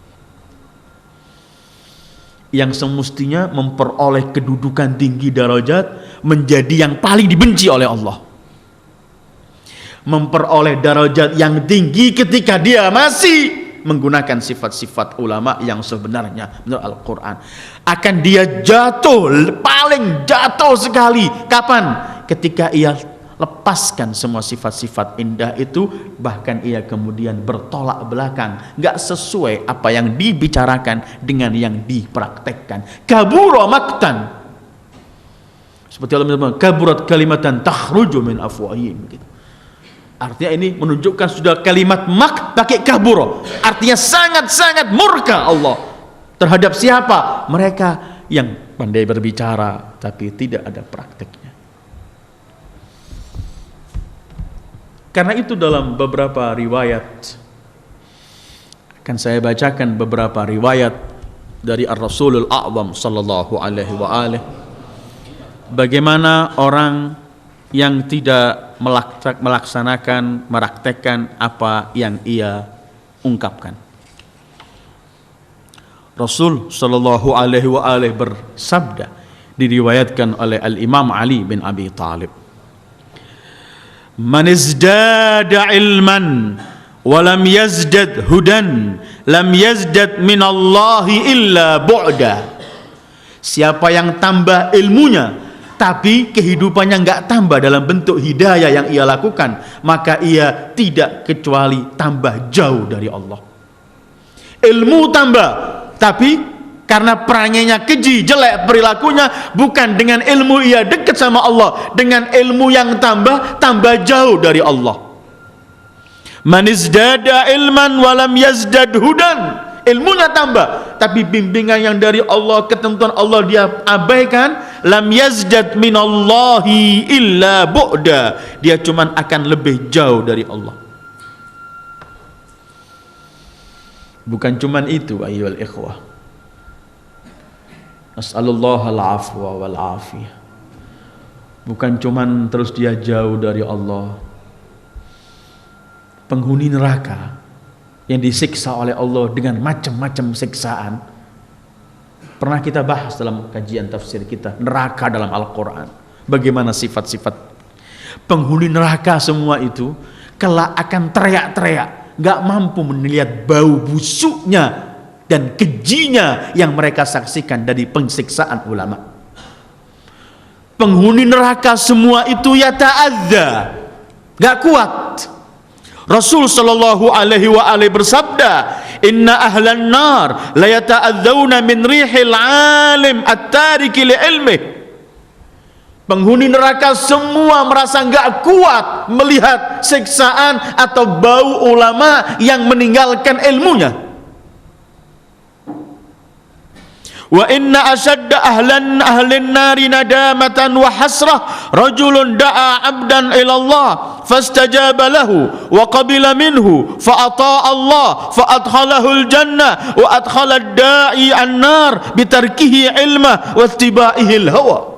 Yang semestinya memperoleh kedudukan tinggi derajat menjadi yang paling dibenci oleh Allah. Memperoleh derajat yang tinggi ketika dia masih menggunakan sifat-sifat ulama yang sebenarnya menurut Al-Quran. Akan dia jatuh, paling jatuh sekali. Kapan? Ketika ia lepaskan semua sifat-sifat indah itu, bahkan ia kemudian bertolak belakang, gak sesuai apa yang dibicarakan dengan yang dipraktekkan. Kabura maqtan, seperti Allah menyebut kaburat kalimatan takhruju min afwahihim gitu. Artinya ini menunjukkan sudah kalimat mak pakai kabura, artinya sangat-sangat murka Allah terhadap siapa? Mereka yang pandai berbicara tapi tidak ada prakteknya. Karena itu dalam beberapa riwayat, akan saya bacakan beberapa riwayat dari Ar-Rasulul A'zam sallallahu alaihi wa alihi, bagaimana orang yang tidak melaksanakan, meraktekkan apa yang ia ungkapkan. Rasul sallallahu alaihi wa alihi bersabda, diriwayatkan oleh Al-Imam Ali bin Abi Thalib, Man izdada ilman wa lam yazdad hudan lam yazdad minallahi illa bu'da. Siapa yang tambah ilmunya tapi kehidupannya enggak tambah dalam bentuk hidayah yang ia lakukan, maka ia tidak kecuali tambah jauh dari Allah. Ilmu tambah, tapi karena perangainya keji, jelek perilakunya, bukan dengan ilmu ia dekat sama Allah, dengan ilmu yang tambah jauh dari Allah. Man izdada ilman walam yazdad hudan, ilmunya tambah tapi bimbingan yang dari Allah, ketentuan Allah dia abaikan, lam yazdad minallahi illa bu'da, dia cuman akan lebih jauh dari Allah. Bukan cuman itu ayyuhal ikhwah, Nas'alullah al-afwa wal-afiyah. Bukan cuman terus dia jauh dari Allah, penghuni neraka yang disiksa oleh Allah dengan macam-macam siksaan. Pernah kita bahas dalam kajian tafsir kita, neraka dalam Al-Quran, bagaimana sifat-sifat penghuni neraka semua itu kelak akan teriak-teriak, gak mampu melihat bau busuknya dan kejinya yang mereka saksikan dari pensiksaan ulama. Penghuni neraka semua itu yata'adza, gak kuat. Rasul sallallahu alaihi wa alihi bersabda, inna ahlan nar la yata'adzawna min rihil alim at-tariki li ilmih. Penghuni neraka semua merasa gak kuat melihat siksaan atau bau ulama yang meninggalkan ilmunya. Wa inna ashadda ahlin nari nadamatan wa hasrah rajulun da'a abdan ilallah fastajaba lahu wa qabila minhu fa ata'a Allah fa adkhalahu al-jannah wa adkhala ad-da'i an-nar bitarkihi ilma wa ittibaihi al-hawa.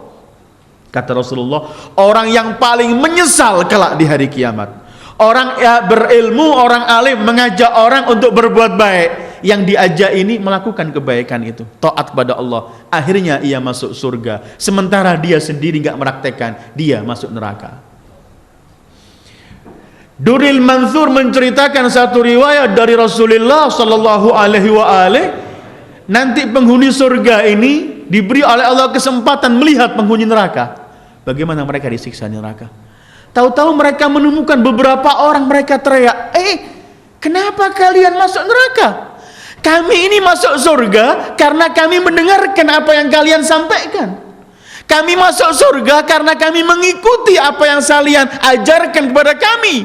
Kata Rasulullah, orang yang paling menyesal kelak di hari kiamat, orang yang berilmu, orang alim mengajak orang untuk berbuat baik, yang diajak ini melakukan kebaikan itu, taat kepada Allah, akhirnya ia masuk surga, sementara dia sendiri nggak meraktekkan, dia masuk neraka. Duril Mansur menceritakan satu riwayat dari Rasulullah sallallahu alaihi wa alihi, nanti penghuni surga ini diberi oleh Allah kesempatan melihat penghuni neraka, bagaimana mereka disiksa di neraka. Tahu-tahu mereka menemukan beberapa orang, mereka teriak, kenapa kalian masuk neraka? Kami ini masuk surga karena kami mendengarkan apa yang kalian sampaikan. Kami masuk surga karena kami mengikuti apa yang kalian ajarkan kepada kami.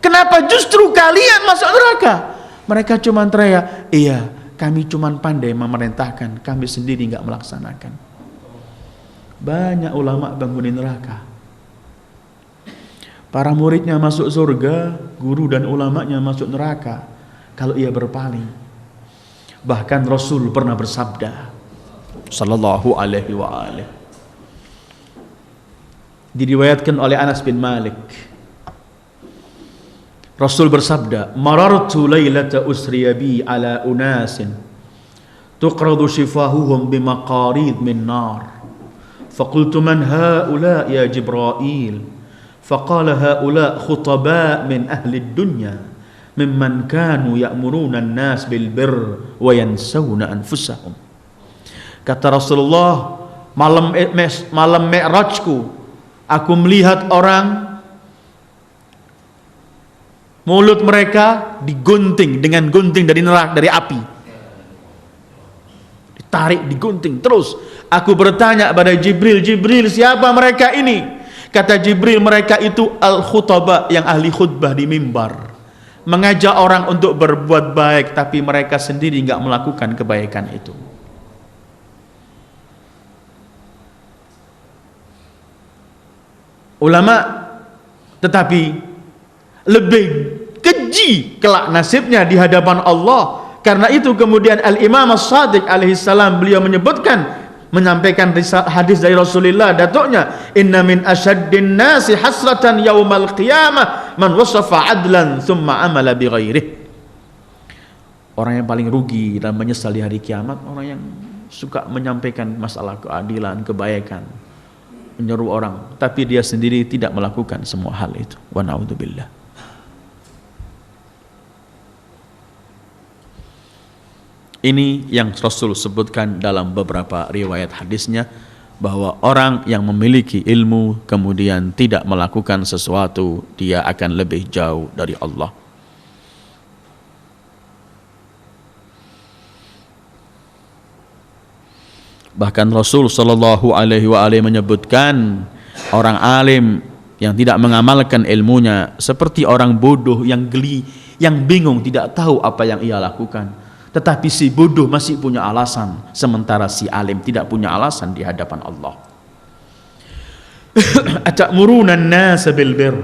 Kenapa justru kalian masuk neraka? Mereka cuma teriak, iya, kami cuma pandai memerintahkan, kami sendiri nggak melaksanakan. Banyak ulama penghuni neraka. Para muridnya masuk surga, guru dan ulamanya masuk neraka kalau ia berpaling. Bahkan Rasul pernah bersabda sallallahu alaihi wa alihi, diriwayatkan oleh Anas bin Malik, Rasul bersabda, marartu lailata usriya bi ala unasin tuqradu shifahuhum bimaqarid min nar faqultu man haula ya Jibril faqala haula khutaba min ahli dunya mimman kanu ya'muruna an-nas bil birr wa yansawna anfusahum. Kata Rasulullah, malam Mi'rajku aku melihat orang mulut mereka digunting dengan gunting dari neraka, dari api, ditarik, digunting terus. Aku bertanya pada Jibril, Jibril, siapa mereka ini? Kata Jibril, mereka itu al-khutaba, yang ahli khutbah di mimbar, mengajak orang untuk berbuat baik, tapi mereka sendiri nggak melakukan kebaikan itu. Ulama tetapi lebih keji kelak nasibnya di hadapan Allah. Karena itu kemudian Al-Imam As-Sadiq alaihissalam, beliau menyampaikan hadis dari Rasulullah, datuknya, inna min asyaddin nasi hasratan yaumal qiyamah man wasafa adlan thumma amala bi ghairih. Orang yang paling rugi dan menyesal di hari kiamat, orang yang suka menyampaikan masalah keadilan, kebaikan, menyeru orang, tapi dia sendiri tidak melakukan semua hal itu. Wa na'udzubillah. Ini yang Rasul sebutkan dalam beberapa riwayat hadisnya, bahwa orang yang memiliki ilmu kemudian tidak melakukan sesuatu, dia akan lebih jauh dari Allah. Bahkan Rasul sallallahu alaihi wa alihi menyebutkan orang alim yang tidak mengamalkan ilmunya seperti orang bodoh yang geli, yang bingung, tidak tahu apa yang ia lakukan. Tetapi si bodoh masih punya alasan, sementara si alim tidak punya alasan di hadapan Allah. Atamuruna an-nasa bil birr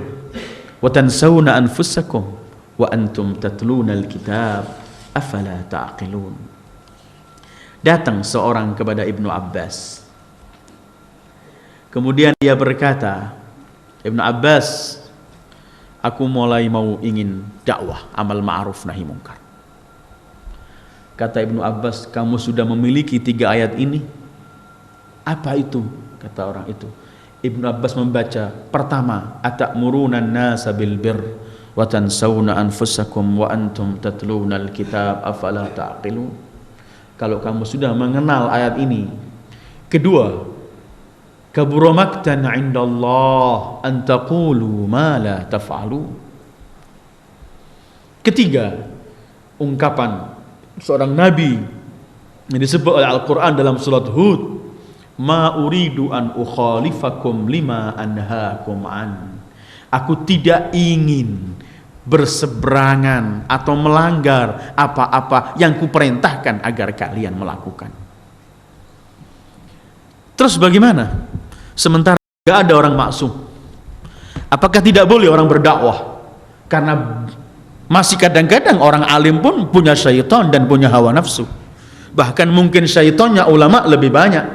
wa tansawna anfusakum wa antum tatluna al-kitab afala ta'qilun. Datang seorang kepada Ibnu Abbas. Kemudian dia berkata, Ibnu Abbas, aku mulai ingin dakwah amal ma'ruf nahi munkar. Kata Ibnu Abbas, kamu sudah memiliki 3 ayat ini. Apa itu? Kata orang itu. Ibnu Abbas membaca, pertama, atamuruna an-nasa bil birr wa tansawna anfusakum wa antum tatluna al-kitab afala ta'qilun. Kalau kamu sudah mengenal ayat ini. Kedua, kabura maktan 'indallah an taqulu ma la taf'alun. Ketiga, ungkapan seorang nabi yang disebut oleh Al-Quran dalam surat Hud, ma uridu an ukhalifakum lima anhaakum an. Aku tidak ingin berseberangan atau melanggar apa-apa yang kuperintahkan agar kalian melakukan. Terus bagaimana? Sementara tidak ada orang maksum, Apakah tidak boleh orang berdakwah? Karena masih kadang-kadang orang alim pun punya syaitan dan punya hawa nafsu. Bahkan mungkin syaitannya ulama lebih banyak.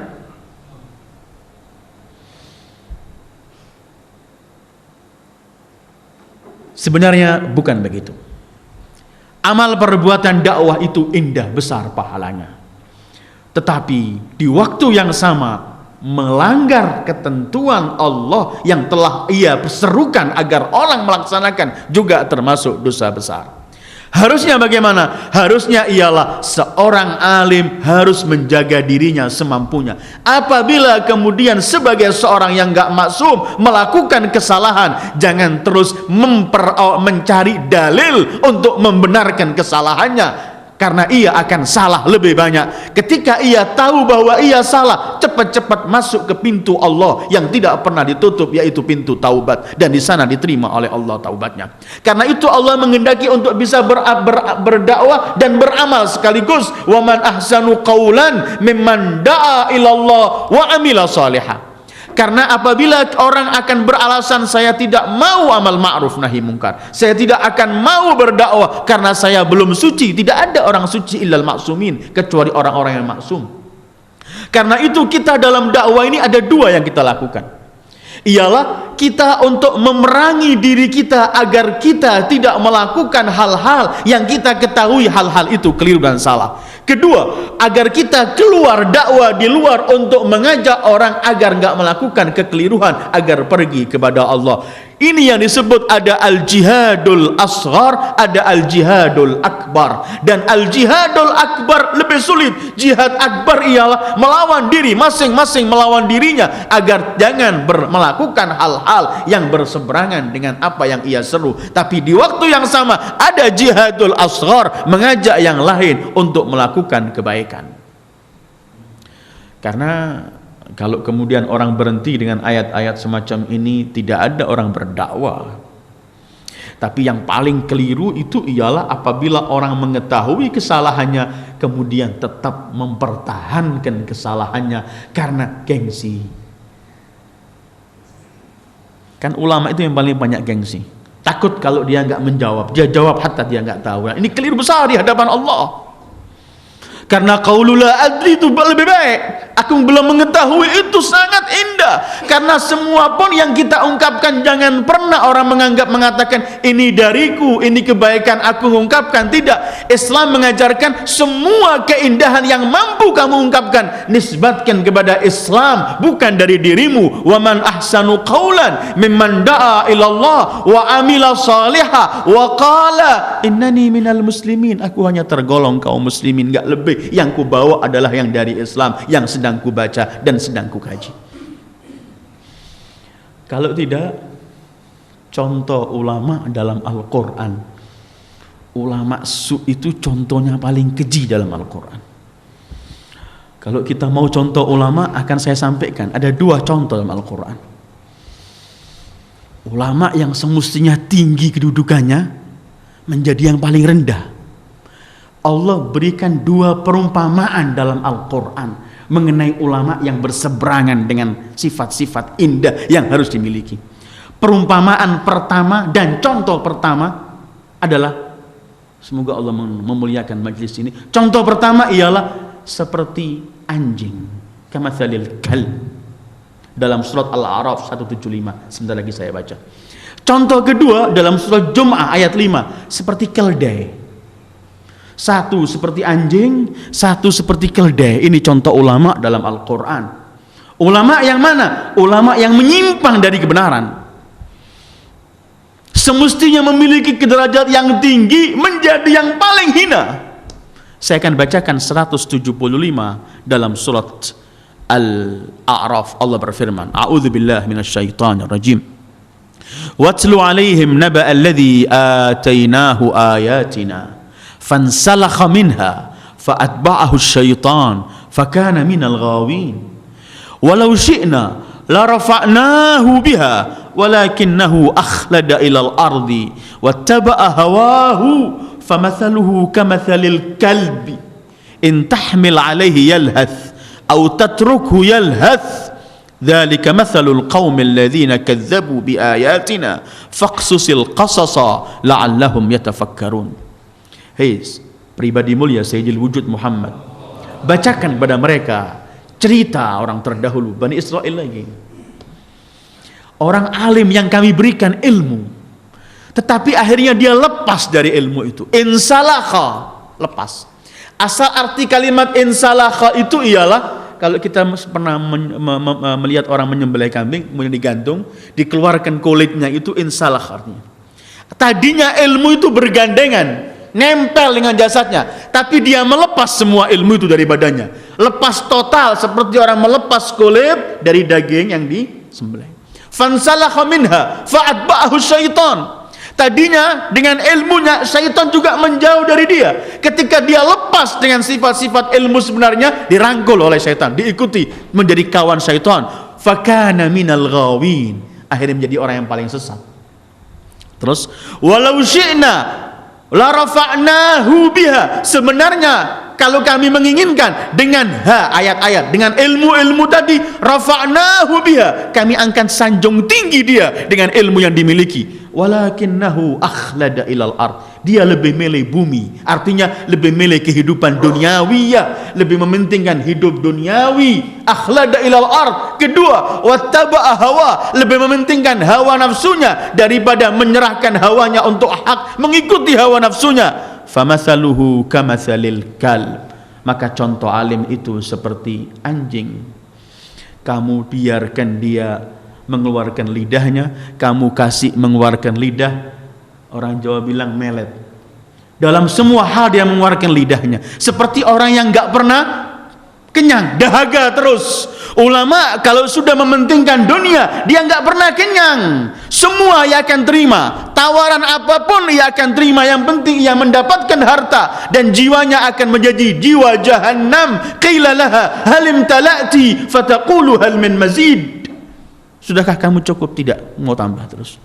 Sebenarnya bukan begitu. Amal perbuatan dakwah itu indah besar pahalanya. Tetapi di waktu yang sama melanggar ketentuan Allah yang telah Ia serukan agar orang melaksanakan juga termasuk dosa besar. Harusnya bagaimana? Harusnya ialah seorang alim harus menjaga dirinya semampunya. Apabila kemudian sebagai seorang yang gak maksum melakukan kesalahan, jangan terus mencari dalil untuk membenarkan kesalahannya, karena ia akan salah lebih banyak. Ketika ia tahu bahwa ia salah, cepat-cepat masuk ke pintu Allah yang tidak pernah ditutup, yaitu pintu taubat, dan di sana diterima oleh Allah taubatnya. Karena itu Allah menghendaki untuk bisa berdakwah dan beramal sekaligus. Wa man ahsanu qaulan mimman da'a ilallah wa amila salihah. Karena apabila orang akan beralasan saya tidak mau amal ma'ruf nahi mungkar, saya tidak akan mau berdakwah karena saya belum suci. Tidak ada orang suci illal maksumin, kecuali orang-orang yang maksum. Karena itu kita dalam dakwah ini ada dua yang kita lakukan, ialah kita untuk memerangi diri kita agar kita tidak melakukan hal-hal yang kita ketahui hal-hal itu keliru dan salah. Kedua, agar kita keluar dakwah di luar untuk mengajak orang agar enggak melakukan kekeliruan, agar pergi kepada Allah. Ini yang disebut ada al-jihadul asghar, ada al-jihadul akbar. Dan al-jihadul akbar lebih sulit. Jihad akbar ialah melawan diri, masing-masing melawan dirinya agar jangan melakukan hal-hal yang berseberangan dengan apa yang ia seru. Tapi di waktu yang sama ada jihadul asghar, mengajak yang lain untuk melakukan kebaikan. Karena kalau kemudian orang berhenti dengan ayat-ayat semacam ini, tidak ada orang berdakwah. Tapi yang paling keliru itu ialah apabila orang mengetahui kesalahannya kemudian tetap mempertahankan kesalahannya karena gengsi. Kan ulama itu yang paling banyak gengsi. Takut kalau dia enggak menjawab, dia jawab hatta dia enggak tahu. Nah, ini keliru besar di hadapan Allah. Karena qaulul la adri itu lebih baik. Aku belum mengetahui itu sangat indah. Karena semua pun yang kita ungkapkan, jangan pernah orang mengatakan ini dariku, ini kebaikan aku ungkapkan. Tidak. Islam mengajarkan semua keindahan yang mampu kamu ungkapkan nisbatkan kepada Islam, bukan dari dirimu. Wa man ahsanu qaulan mimman da'a ilallah wa amila salihah wa qala innani minal muslimin. Aku hanya tergolong kaum muslimin, enggak lebih. Yang ku bawa adalah yang dari Islam, yang sedang ku baca dan sedang ku kaji. Kalau tidak, contoh ulama dalam Al-Quran, ulama su itu contohnya paling keji dalam Al-Quran. Kalau kita mau contoh ulama, akan saya sampaikan ada dua contoh dalam Al-Quran. Ulama yang semestinya tinggi kedudukannya menjadi yang paling rendah. Allah berikan dua perumpamaan dalam Al-Quran mengenai ulama yang berseberangan dengan sifat-sifat indah yang harus dimiliki. Perumpamaan pertama dan contoh pertama adalah, semoga Allah memuliakan majlis ini. Contoh pertama ialah seperti anjing, kamatsalil kalb, dalam surat Al-A'raf 175. Sebentar lagi saya baca. Contoh kedua dalam surat Jum'ah ayat 5, seperti keledai. Satu seperti anjing, satu seperti keledai. Ini contoh ulama dalam Al-Quran. Ulama yang mana? Ulama yang menyimpang dari kebenaran. Semestinya memiliki derajat yang tinggi menjadi yang paling hina. Saya akan bacakan 175 dalam surat Al-A'raf. Allah berfirman, A'udzubillahi minasyaitonir rajim. Watlu 'alaihim naba'a alladzi atainahu ayatina fansalakha minha fa'atba'ahu asy-syaitan fakana minal ghawin walau syi'na la rafa'nahu biha walakinnahu akhlada ilal ardi wattaba'a hawahu famathaluhu kamathalil kalbi in tahmil 'alaihi yalhath aw tatrukhu yalhath dzalika mathalul qaumil ladzina kadzdzabu biayatina faqsusil qasasa la'allahum yatafakkarun. Hei pribadi mulia Sayyidil Wujud Muhammad, bacakan pada mereka cerita orang terdahulu Bani Israel lagi, orang alim yang kami berikan ilmu, tetapi akhirnya dia lepas dari ilmu itu. Insalakha, lepas. Asal arti kalimat insalakha itu ialah, kalau kita pernah melihat orang menyembelih kambing kemudian digantung, dikeluarkan kulitnya, itu insalakha artinya. Tadinya ilmu itu bergandengan, nempel dengan jasadnya, tapi dia melepas semua ilmu itu dari badannya, lepas total seperti orang melepas kulit dari daging yang disembelih. Fansalakha minha fa'atba'ahu syaitan. Tadinya dengan ilmunya syaitan juga menjauh dari dia. Ketika dia lepas dengan sifat-sifat ilmu sebenarnya, dirangkul oleh syaitan, diikuti menjadi kawan syaitan. Fakana minal ghawin, akhirnya menjadi orang yang paling sesat. Terus walau syi'na la rafa'nahu biha, sebenarnya kalau kami menginginkan dengan ayat-ayat, dengan ilmu-ilmu tadi, rafa'nahu biha, kami akan sanjung tinggi dia dengan ilmu yang dimiliki. Walakinnahu akhlada ilal ard, dia lebih milih bumi, artinya lebih milih kehidupan duniawiyah, lebih mementingkan hidup duniawi. Akhlada ilal ard. Kedua, wattaba'a hawa, lebih mementingkan hawa nafsunya daripada menyerahkan hawanya untuk hak, mengikuti hawa nafsunya. Famathaluhu kamathalil kalb, maka contoh alim itu seperti anjing. Kamu biarkan dia mengeluarkan lidahnya, kamu kasih mengeluarkan lidah, orang Jawa bilang melet. Dalam semua hal dia mengeluarkan lidahnya, seperti orang yang nggak pernah kenyang, dahaga terus. Ulama kalau sudah mementingkan dunia, dia nggak pernah kenyang. Semua ia akan terima, tawaran apapun ia akan terima. Yang penting ia mendapatkan harta, dan jiwanya akan menjadi jiwa jahannam. Qila laha halim talati fataqulu hal min mazid. Sudahkah kamu cukup? Tidak, mau tambah terus.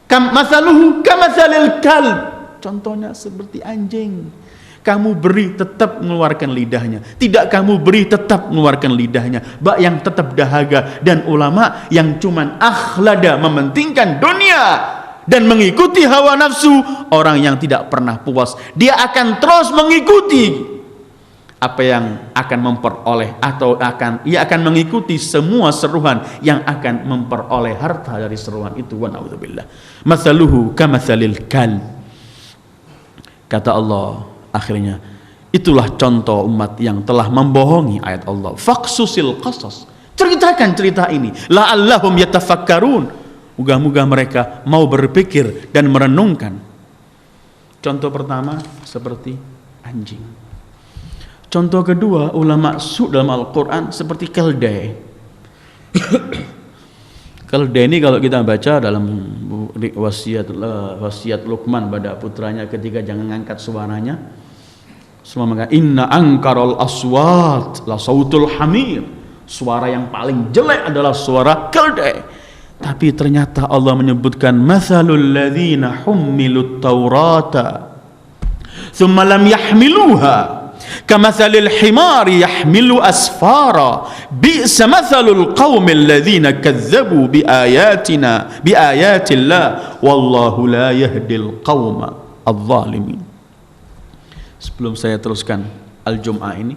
Mathaluhu kamathalil kalb, contohnya seperti anjing. Kamu beri tetap mengeluarkan lidahnya, tidak kamu beri tetap mengeluarkan lidahnya. Yang tetap dahaga. Dan ulama yang cuman akhlada, mementingkan dunia dan mengikuti hawa nafsu, orang yang tidak pernah puas, dia akan terus mengikuti apa yang akan memperoleh, atau ia akan mengikuti semua seruan yang akan memperoleh harta dari seruan itu. Wa na'udzubillah. Mathaluhu kamathalil kalb, kata Allah akhirnya, itulah contoh umat yang telah membohongi ayat Allah. Faqsusil qasas, ceritakan cerita ini, la'allahum yatafakkarun, moga-moga mereka mau berpikir dan merenungkan. Contoh pertama seperti anjing. Contoh kedua, ulama su dalam Al-Quran seperti keldai. Keldai ini kalau kita baca dalam wasiat Luqman pada putranya ketika jangan ngangkat suaranya, semua mengatakan inna angkarul aswat la sautul hamir, suara yang paling jelek adalah suara keldai. Tapi ternyata Allah menyebutkan mathalul ladzina hummilut taurata thumma lam yahmiluha kamathalil himari yahmilu asfara bi'sa mathalul qaumil ladzina kadzdzabu biayatillah wallahu la yahdil qauma adh-dhalimin. Sebelum saya teruskan Al-Jum'ah ini,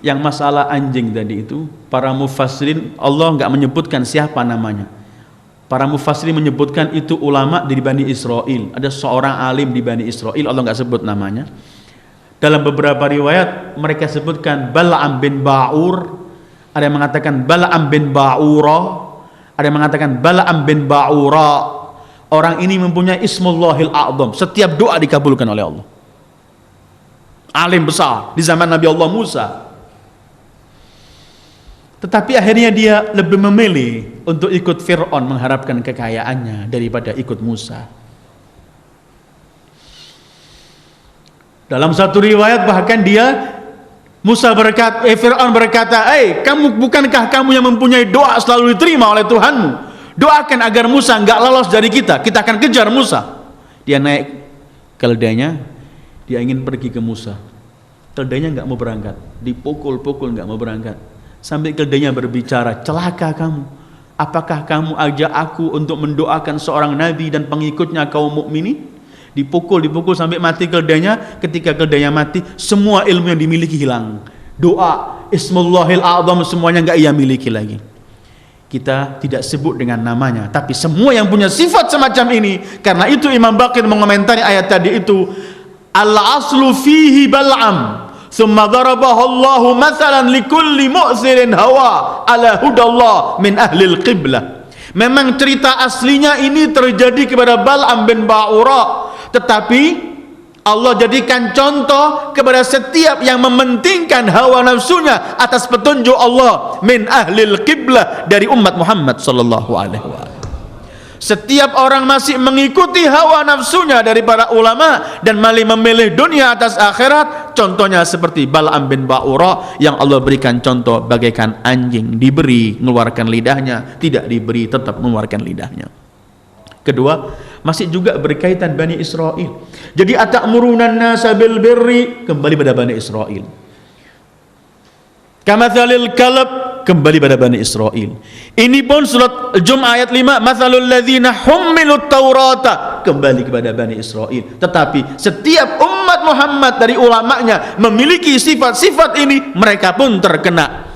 yang masalah anjing tadi itu, para mufassirin Allah enggak menyebutkan siapa namanya. Para mufassirin menyebutkan itu ulama dari Bani Israel. Ada seorang alim di Bani Israel, Allah enggak sebut namanya. Dalam beberapa riwayat mereka sebutkan Bal'am bin Ba'ur, ada yang mengatakan Bal'am bin Ba'ura, ada yang mengatakan Bal'am bin Ba'ura. Orang ini mempunyai Ismullahil A'zam, setiap doa dikabulkan oleh Allah. Alim besar di zaman Nabi Allah Musa. Tetapi akhirnya dia lebih memilih untuk ikut Fir'aun mengharapkan kekayaannya daripada ikut Musa. Dalam satu riwayat bahkan Fir'aun berkata, bukankah kamu yang mempunyai doa selalu diterima oleh Tuhanmu? Doakan agar Musa enggak lolos dari kita akan kejar Musa. Dia naik keldainya, dia ingin pergi ke Musa. Keldainya enggak mau berangkat, dipukul-pukul enggak mau berangkat. Sampai keledainya berbicara, celaka kamu. Apakah kamu ajak aku untuk mendoakan seorang nabi dan pengikutnya kaum mukminin? Dipukul sampai mati keledainya. Ketika keledainya mati, semua ilmu yang dimiliki hilang. Doa, Ismullahil A'zam, semuanya enggak ia miliki lagi. Kita tidak sebut dengan namanya, tapi semua yang punya sifat semacam ini. Karena itu Imam Baqir mengomentari ayat tadi itu, al-aslu fihi bal'am, thumma darabahu Allahu mathalan likulli mu'sirin hawa ala hudallah min ahlil qiblah. Memang cerita aslinya ini terjadi kepada Bal'am bin Ba'ura, tetapi Allah jadikan contoh kepada setiap yang mementingkan hawa nafsunya atas petunjuk Allah min ahlil qiblah, dari umat Muhammad sallallahu alaihi wasallam. Setiap orang masih mengikuti hawa nafsunya dari para ulama dan malah memilih dunia atas akhirat, contohnya seperti Bal'am bin Ba'ura yang Allah berikan contoh bagaikan anjing, diberi mengeluarkan lidahnya, tidak diberi tetap mengeluarkan lidahnya. Kedua, masih juga berkaitan Bani Israel. Jadi atamuruna an-nasa bil birri, kembali pada Bani Israel. Kamathalil kalb, kembali pada Bani Israel. Ini pun surat Al-Jum'ah ayat 5, mathalul ladzina hummilut taurata, kembali kepada Bani Israel. Tetapi setiap umat Muhammad dari ulamanya memiliki sifat-sifat ini, mereka pun terkena.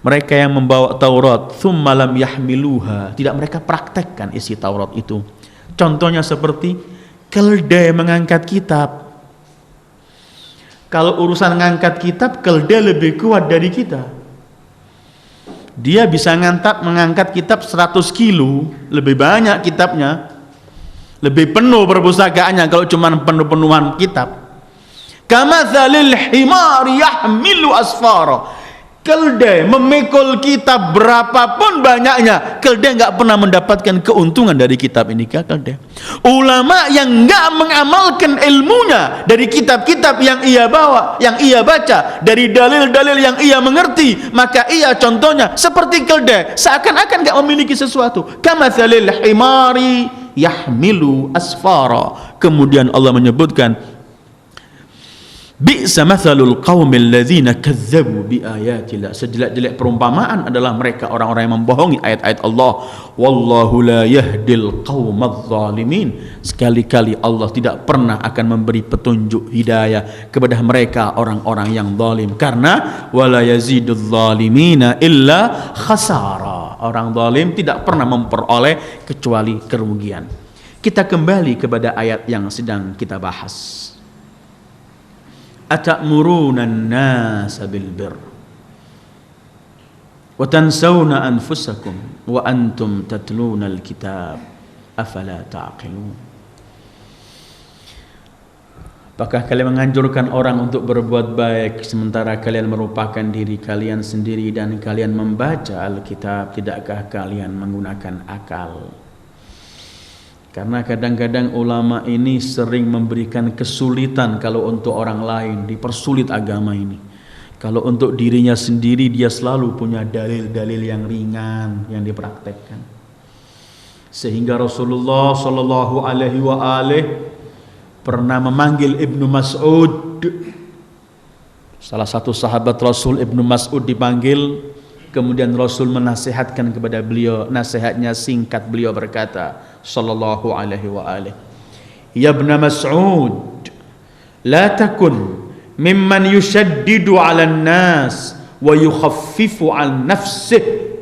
Mereka yang membawa Taurat, thumma lam yahmiluha, tidak mereka praktekkan isi Taurat itu. Contohnya seperti keledai mengangkat kitab. Kalau urusan mengangkat kitab, keledai lebih kuat dari kita. Dia bisa mengangkat kitab 100 kilo, lebih banyak kitabnya, lebih penuh perpustakaannya kalau cuma penuh-penuhan kitab. Kamathalil himari yahmilu asfara, keledai memikul kitab berapapun banyaknya, keledai enggak pernah mendapatkan keuntungan dari kitab ini. Keledai, ulama yang enggak mengamalkan ilmunya dari kitab-kitab yang ia bawa, yang ia baca, dari dalil-dalil yang ia mengerti, maka ia contohnya seperti keledai, seakan-akan enggak memiliki sesuatu. Kamathalil himari yahmilu asfara. Kemudian Allah menyebutkan, bi'sa mathalul qaumil ladzina kazzabu biayatillah, sejelek-jelek perumpamaan adalah mereka orang-orang yang membohongi ayat-ayat Allah. Wallahu la yahdil qaumadz zalimin, sekali-kali Allah tidak pernah akan memberi petunjuk hidayah kepada mereka orang-orang yang zalim, karena wala yaziduz zalimina illa khasara, orang zalim tidak pernah memperoleh kecuali kerugian. Kita kembali kepada ayat yang sedang kita bahas. Atamuruna an-nasa bil birr wa tansawna anfusakum wa antum tatluna al-kitab afala ta'qilun. Apakah kalian menganjurkan orang untuk berbuat baik sementara kalian merupakan diri kalian sendiri dan kalian membaca Alkitab? Tidakkah kalian menggunakan akal? Karena kadang-kadang ulama ini sering memberikan kesulitan kalau untuk orang lain, dipersulit agama ini. Kalau untuk dirinya sendiri, dia selalu punya dalil-dalil yang ringan yang dipraktekkan. Sehingga Rasulullah sallallahu alaihi wa alihi pernah memanggil Ibnu Mas'ud. Salah satu sahabat Rasul, Ibnu Mas'ud, dipanggil. Kemudian Rasul menasihatkan kepada beliau, nasihatnya singkat, beliau berkata sallallahu alaihi wa alihi, ya Ibn Mas'ud, la takun mimman yushaddidu 'alan nas wa yukhaffifu 'an nafsihi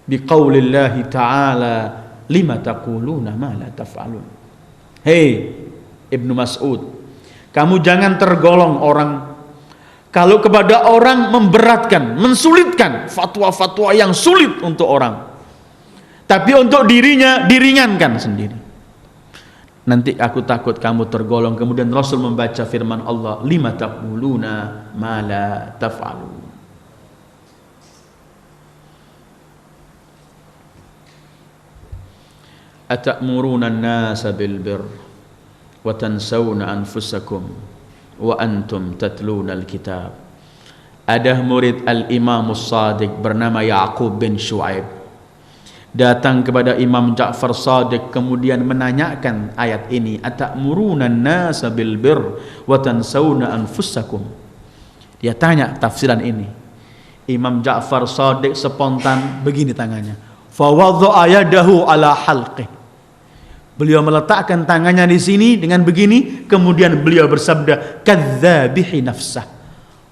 biqaulillahi ta'ala lima taquluna ma la taf'alun. Hei Ibnu Mas'ud, kamu jangan tergolong orang kalau kepada orang memberatkan, mensulitkan fatwa-fatwa yang sulit untuk orang, tapi untuk dirinya diringankan sendiri. Nanti aku takut kamu tergolong. Kemudian Rasul membaca firman Allah, lima taquluna ma la taf'alun. Atamuruna an-nasa bil birr wa tansawna anfusakum wa antum tatluna al-kitab. Ada murid al-Imam As-Sadiq bernama Ya'qub bin Shu'aib datang kepada Imam Ja'far Shadiq, kemudian menanyakan ayat ini, atamuruna an-nasa bil birr wa tansawna anfusakum. Dia tanya tafsiran ini, Imam Ja'far Shadiq spontan begini tangannya. Fa wadha'a yadahu ala halqih. Beliau meletakkan tangannya di sini dengan begini, kemudian beliau bersabda, kadzabihi nafsah.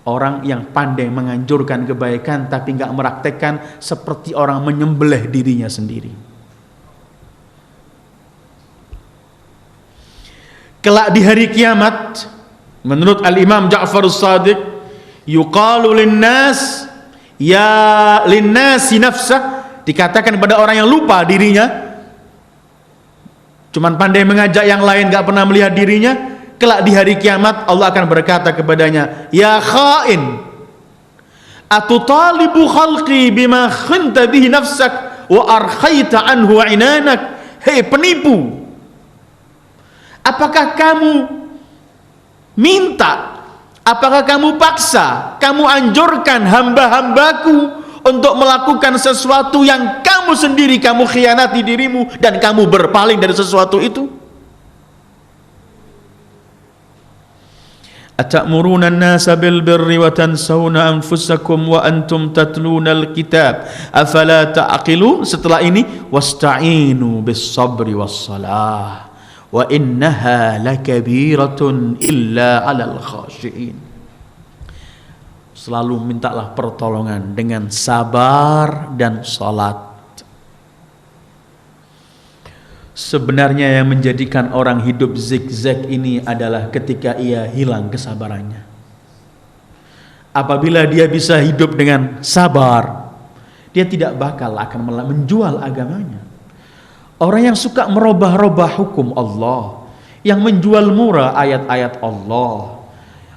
Orang yang pandai menganjurkan kebaikan tapi enggak meraktekkan, seperti orang menyembelih dirinya sendiri. Kelak di hari kiamat, menurut Al-Imam Ja'far Shadiq, yuqalu linnas ya linnasi nafsah, dikatakan kepada orang yang lupa dirinya, cuman pandai mengajak yang lain, gak pernah melihat dirinya. Kelak di hari kiamat Allah akan berkata kepadanya, ya khain, atutalibu khalqi bima khanta bihi nafsak wa arkhaita anhu inanak. Hei penipu, apakah kamu minta, apakah kamu paksa, kamu anjurkan hamba-hambaku untuk melakukan sesuatu yang kamu sendiri, kamu khianati dirimu dan kamu berpaling dari sesuatu itu? Atamuruna an-nasa bil birri wa tansawna anfusakum wa antum tatluna al-kitab afala ta'qilun. Setelah ini wasta'inu bis sabri was salah wa innaha lakabiratun illa 'alal khashiin. Selalu mintalah pertolongan dengan sabar dan salat. Sebenarnya yang menjadikan orang hidup zigzag ini adalah ketika ia hilang kesabarannya. Apabila dia bisa hidup dengan sabar, dia tidak bakal akan menjual agamanya. Orang yang suka merubah-rubah hukum Allah, yang menjual murah ayat-ayat Allah,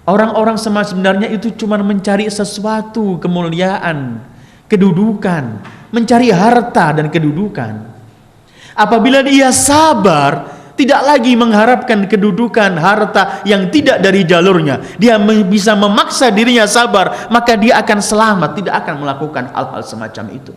orang-orang sebenarnya itu cuma mencari sesuatu, kemuliaan, kedudukan, mencari harta dan kedudukan. Apabila dia sabar, tidak lagi mengharapkan kedudukan, harta yang tidak dari jalurnya, dia bisa memaksa dirinya sabar, maka dia akan selamat, tidak akan melakukan hal-hal semacam itu.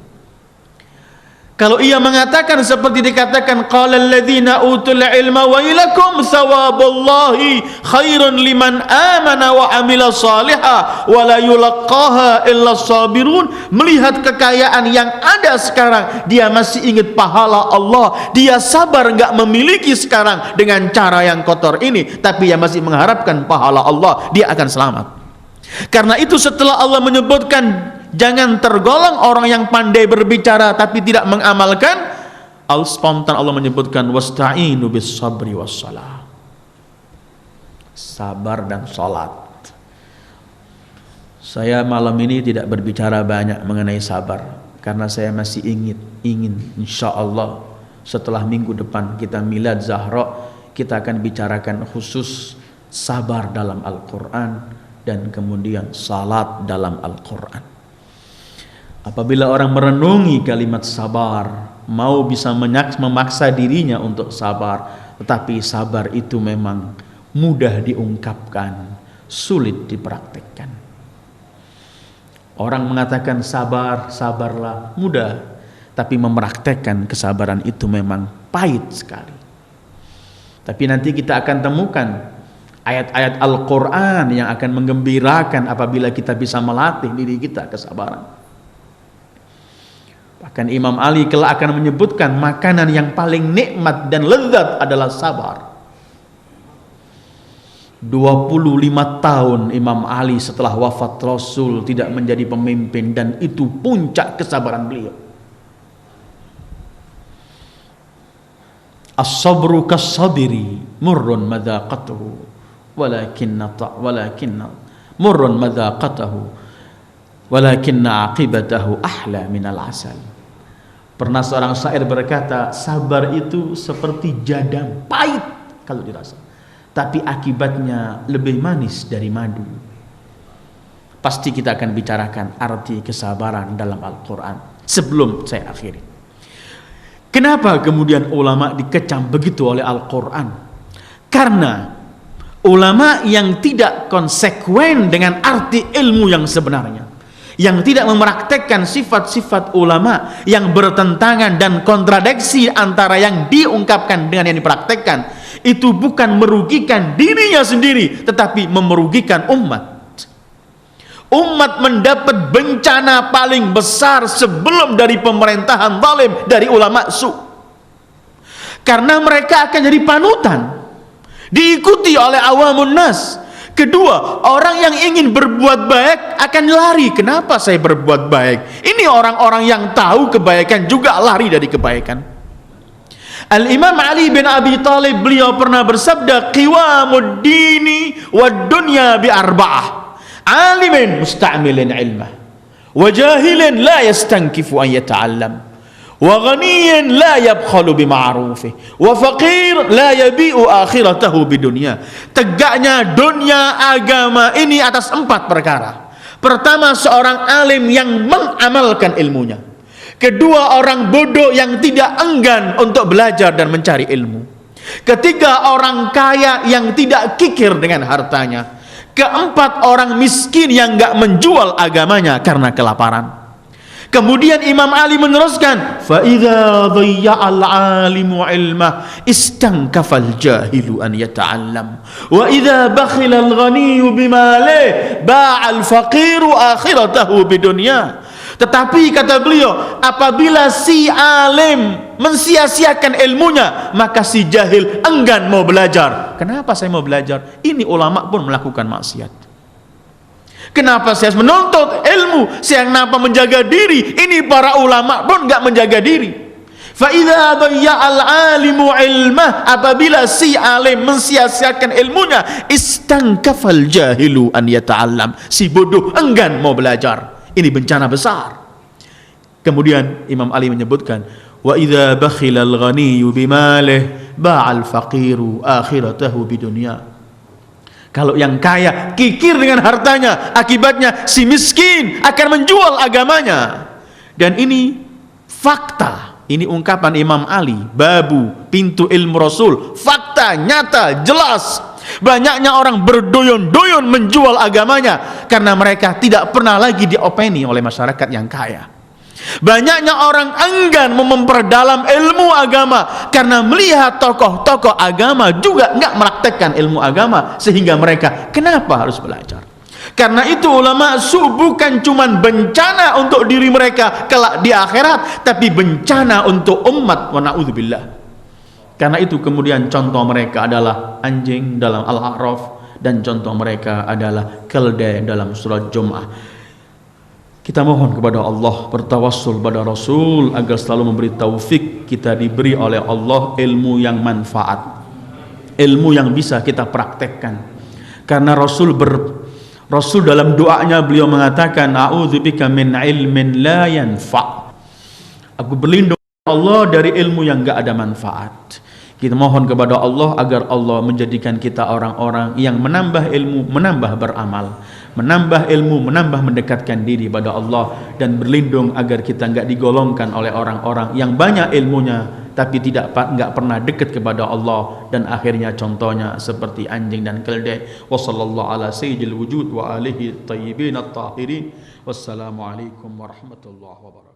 Kalau ia mengatakan seperti dikatakan, qala alladzina utul ilma wailakum thawabullahi khairun liman amana wa amila salihah wa la yulaqaha illa sabirun. Melihat kekayaan yang ada sekarang, dia masih ingat pahala Allah, dia sabar enggak memiliki sekarang dengan cara yang kotor ini, tapi dia masih mengharapkan pahala Allah, dia akan selamat. Karena itu setelah Allah menyebutkan jangan tergolong orang yang pandai berbicara tapi tidak mengamalkan, spontan Allah menyebutkan wasta'inu bis sabri was salah. Sabar dan salat. Saya malam ini tidak berbicara banyak mengenai sabar karena saya masih ingin insyaallah setelah minggu depan kita Milad Zahra, kita akan bicarakan khusus sabar dalam Al-Qur'an dan kemudian salat dalam Al-Qur'an. Apabila orang merenungi kalimat sabar, mau bisa memaksa dirinya untuk sabar, tetapi sabar itu memang mudah diungkapkan, sulit dipraktikkan. Orang mengatakan sabar, sabarlah, mudah, tapi mempraktekkan kesabaran itu memang pahit sekali. Tapi nanti kita akan temukan ayat-ayat Al-Quran yang akan menggembirakan apabila kita bisa melatih diri kita kesabaran. Bahkan Imam Ali kelak akan menyebutkan makanan yang paling nikmat dan lezat adalah sabar. 25 tahun Imam Ali setelah wafat Rasul tidak menjadi pemimpin, dan itu puncak kesabaran beliau. As-sabru kas-sabiri murrun madaqatuhu walakinna murrun madaqatuhu walakinna aqibatahu ahla minal asal. Pernah seorang syair berkata, sabar itu seperti jadam, pahit kalau dirasa, tapi akibatnya lebih manis dari madu. Pasti kita akan bicarakan arti kesabaran dalam Al-Quran. Sebelum saya akhiri, kenapa kemudian ulama dikecam begitu oleh Al-Quran? Karena ulama yang tidak konsekuen dengan arti ilmu yang sebenarnya, yang tidak mempraktekkan sifat-sifat ulama, yang bertentangan dan kontradiksi antara yang diungkapkan dengan yang dipraktekkan, itu bukan merugikan dirinya sendiri tetapi merugikan umat. umat mendapat bencana paling besar sebelum dari pemerintahan zalim dari ulama su. Karena mereka akan jadi panutan, diikuti oleh awamun nas. Kedua, orang yang ingin berbuat baik akan lari. Kenapa saya berbuat baik? Ini orang-orang yang tahu kebaikan juga lari dari kebaikan. Al-Imam Ali bin Abi Thalib, beliau pernah bersabda, qiwamud dini wad dunya bi arba'ah. Alimin musta'milin ilmah, wa jahilin la yastankifu an yata'allam, wa ghaniyin la yabkhalu bima'rufih, wa faqir la yabi'u akhiratahu bidunya. Tegaknya dunia agama ini atas 4 perkara. Pertama, seorang alim yang mengamalkan ilmunya. Kedua, orang bodoh yang tidak enggan untuk belajar dan mencari ilmu. Ketiga, orang kaya yang tidak kikir dengan hartanya. Keempat, orang miskin yang enggak menjual agamanya karena kelaparan. Kemudian Imam Ali meneruskan, fa idza dhayya'al 'alimu 'ilmah istankafal jahilu an yata'allam, wa idza bakhilal ghaniyyu bimalihi ba'al faqiru akhiratahu bidunya. Tetapi kata beliau, apabila si alim mensia-siakan ilmunya, maka si jahil enggan mau belajar. Kenapa saya mau belajar? Ini ulama pun melakukan maksiat. Kenapa saya menuntut ilmu? Saya kenapa menjaga diri? Ini para ulama pun enggak menjaga diri. Fa idza dhayya'al 'alimu 'ilmah, apabila si alim mensia-siakan ilmunya, istankafal jahilu an yata'allam, si bodoh enggan mau belajar. Ini bencana besar. Kemudian Imam Ali menyebutkan, wa idza bakhilal ghaniyyu bimalihi ba'al faqiru akhiratahu bidunya. Kalau yang kaya kikir dengan hartanya, akibatnya si miskin akan menjual agamanya. Dan ini fakta. Ini ungkapan Imam Ali, babu pintu ilmu Rasul, fakta nyata jelas. Banyaknya orang berdoyon-doyon menjual agamanya karena mereka tidak pernah lagi diopeni oleh masyarakat yang kaya. Banyaknya orang enggan memperdalam ilmu agama karena melihat tokoh-tokoh agama juga enggak mempraktekkan ilmu agama, sehingga mereka kenapa harus belajar? Karena itu ulama su bukan cuma bencana untuk diri mereka kelak di akhirat, tapi bencana untuk umat, wa na'udzubillah. Karena itu kemudian contoh mereka adalah anjing dalam Al-A'raf, dan contoh mereka adalah keledai dalam surat Jum'ah. Kita mohon kepada Allah, bertawassul pada Rasul agar selalu memberi taufik kita diberi oleh Allah ilmu yang manfaat, ilmu yang bisa kita praktekkan. Karena Rasul dalam doanya beliau mengatakan, a'udzubika min ilmin la yanfa'. Aku berlindung Allah dari ilmu yang enggak ada manfaat. Kita mohon kepada Allah agar Allah menjadikan kita orang-orang yang menambah ilmu, menambah beramal, menambah ilmu, menambah mendekatkan diri pada Allah, dan berlindung agar kita enggak digolongkan oleh orang-orang yang banyak ilmunya tapi enggak pernah dekat kepada Allah, dan akhirnya contohnya seperti anjing dan keledai. Wassallallahu ala sayyidil wujud wa alihi thayyibin at-tahirin. Wassalamualaikum warahmatullahi wabarakatuh.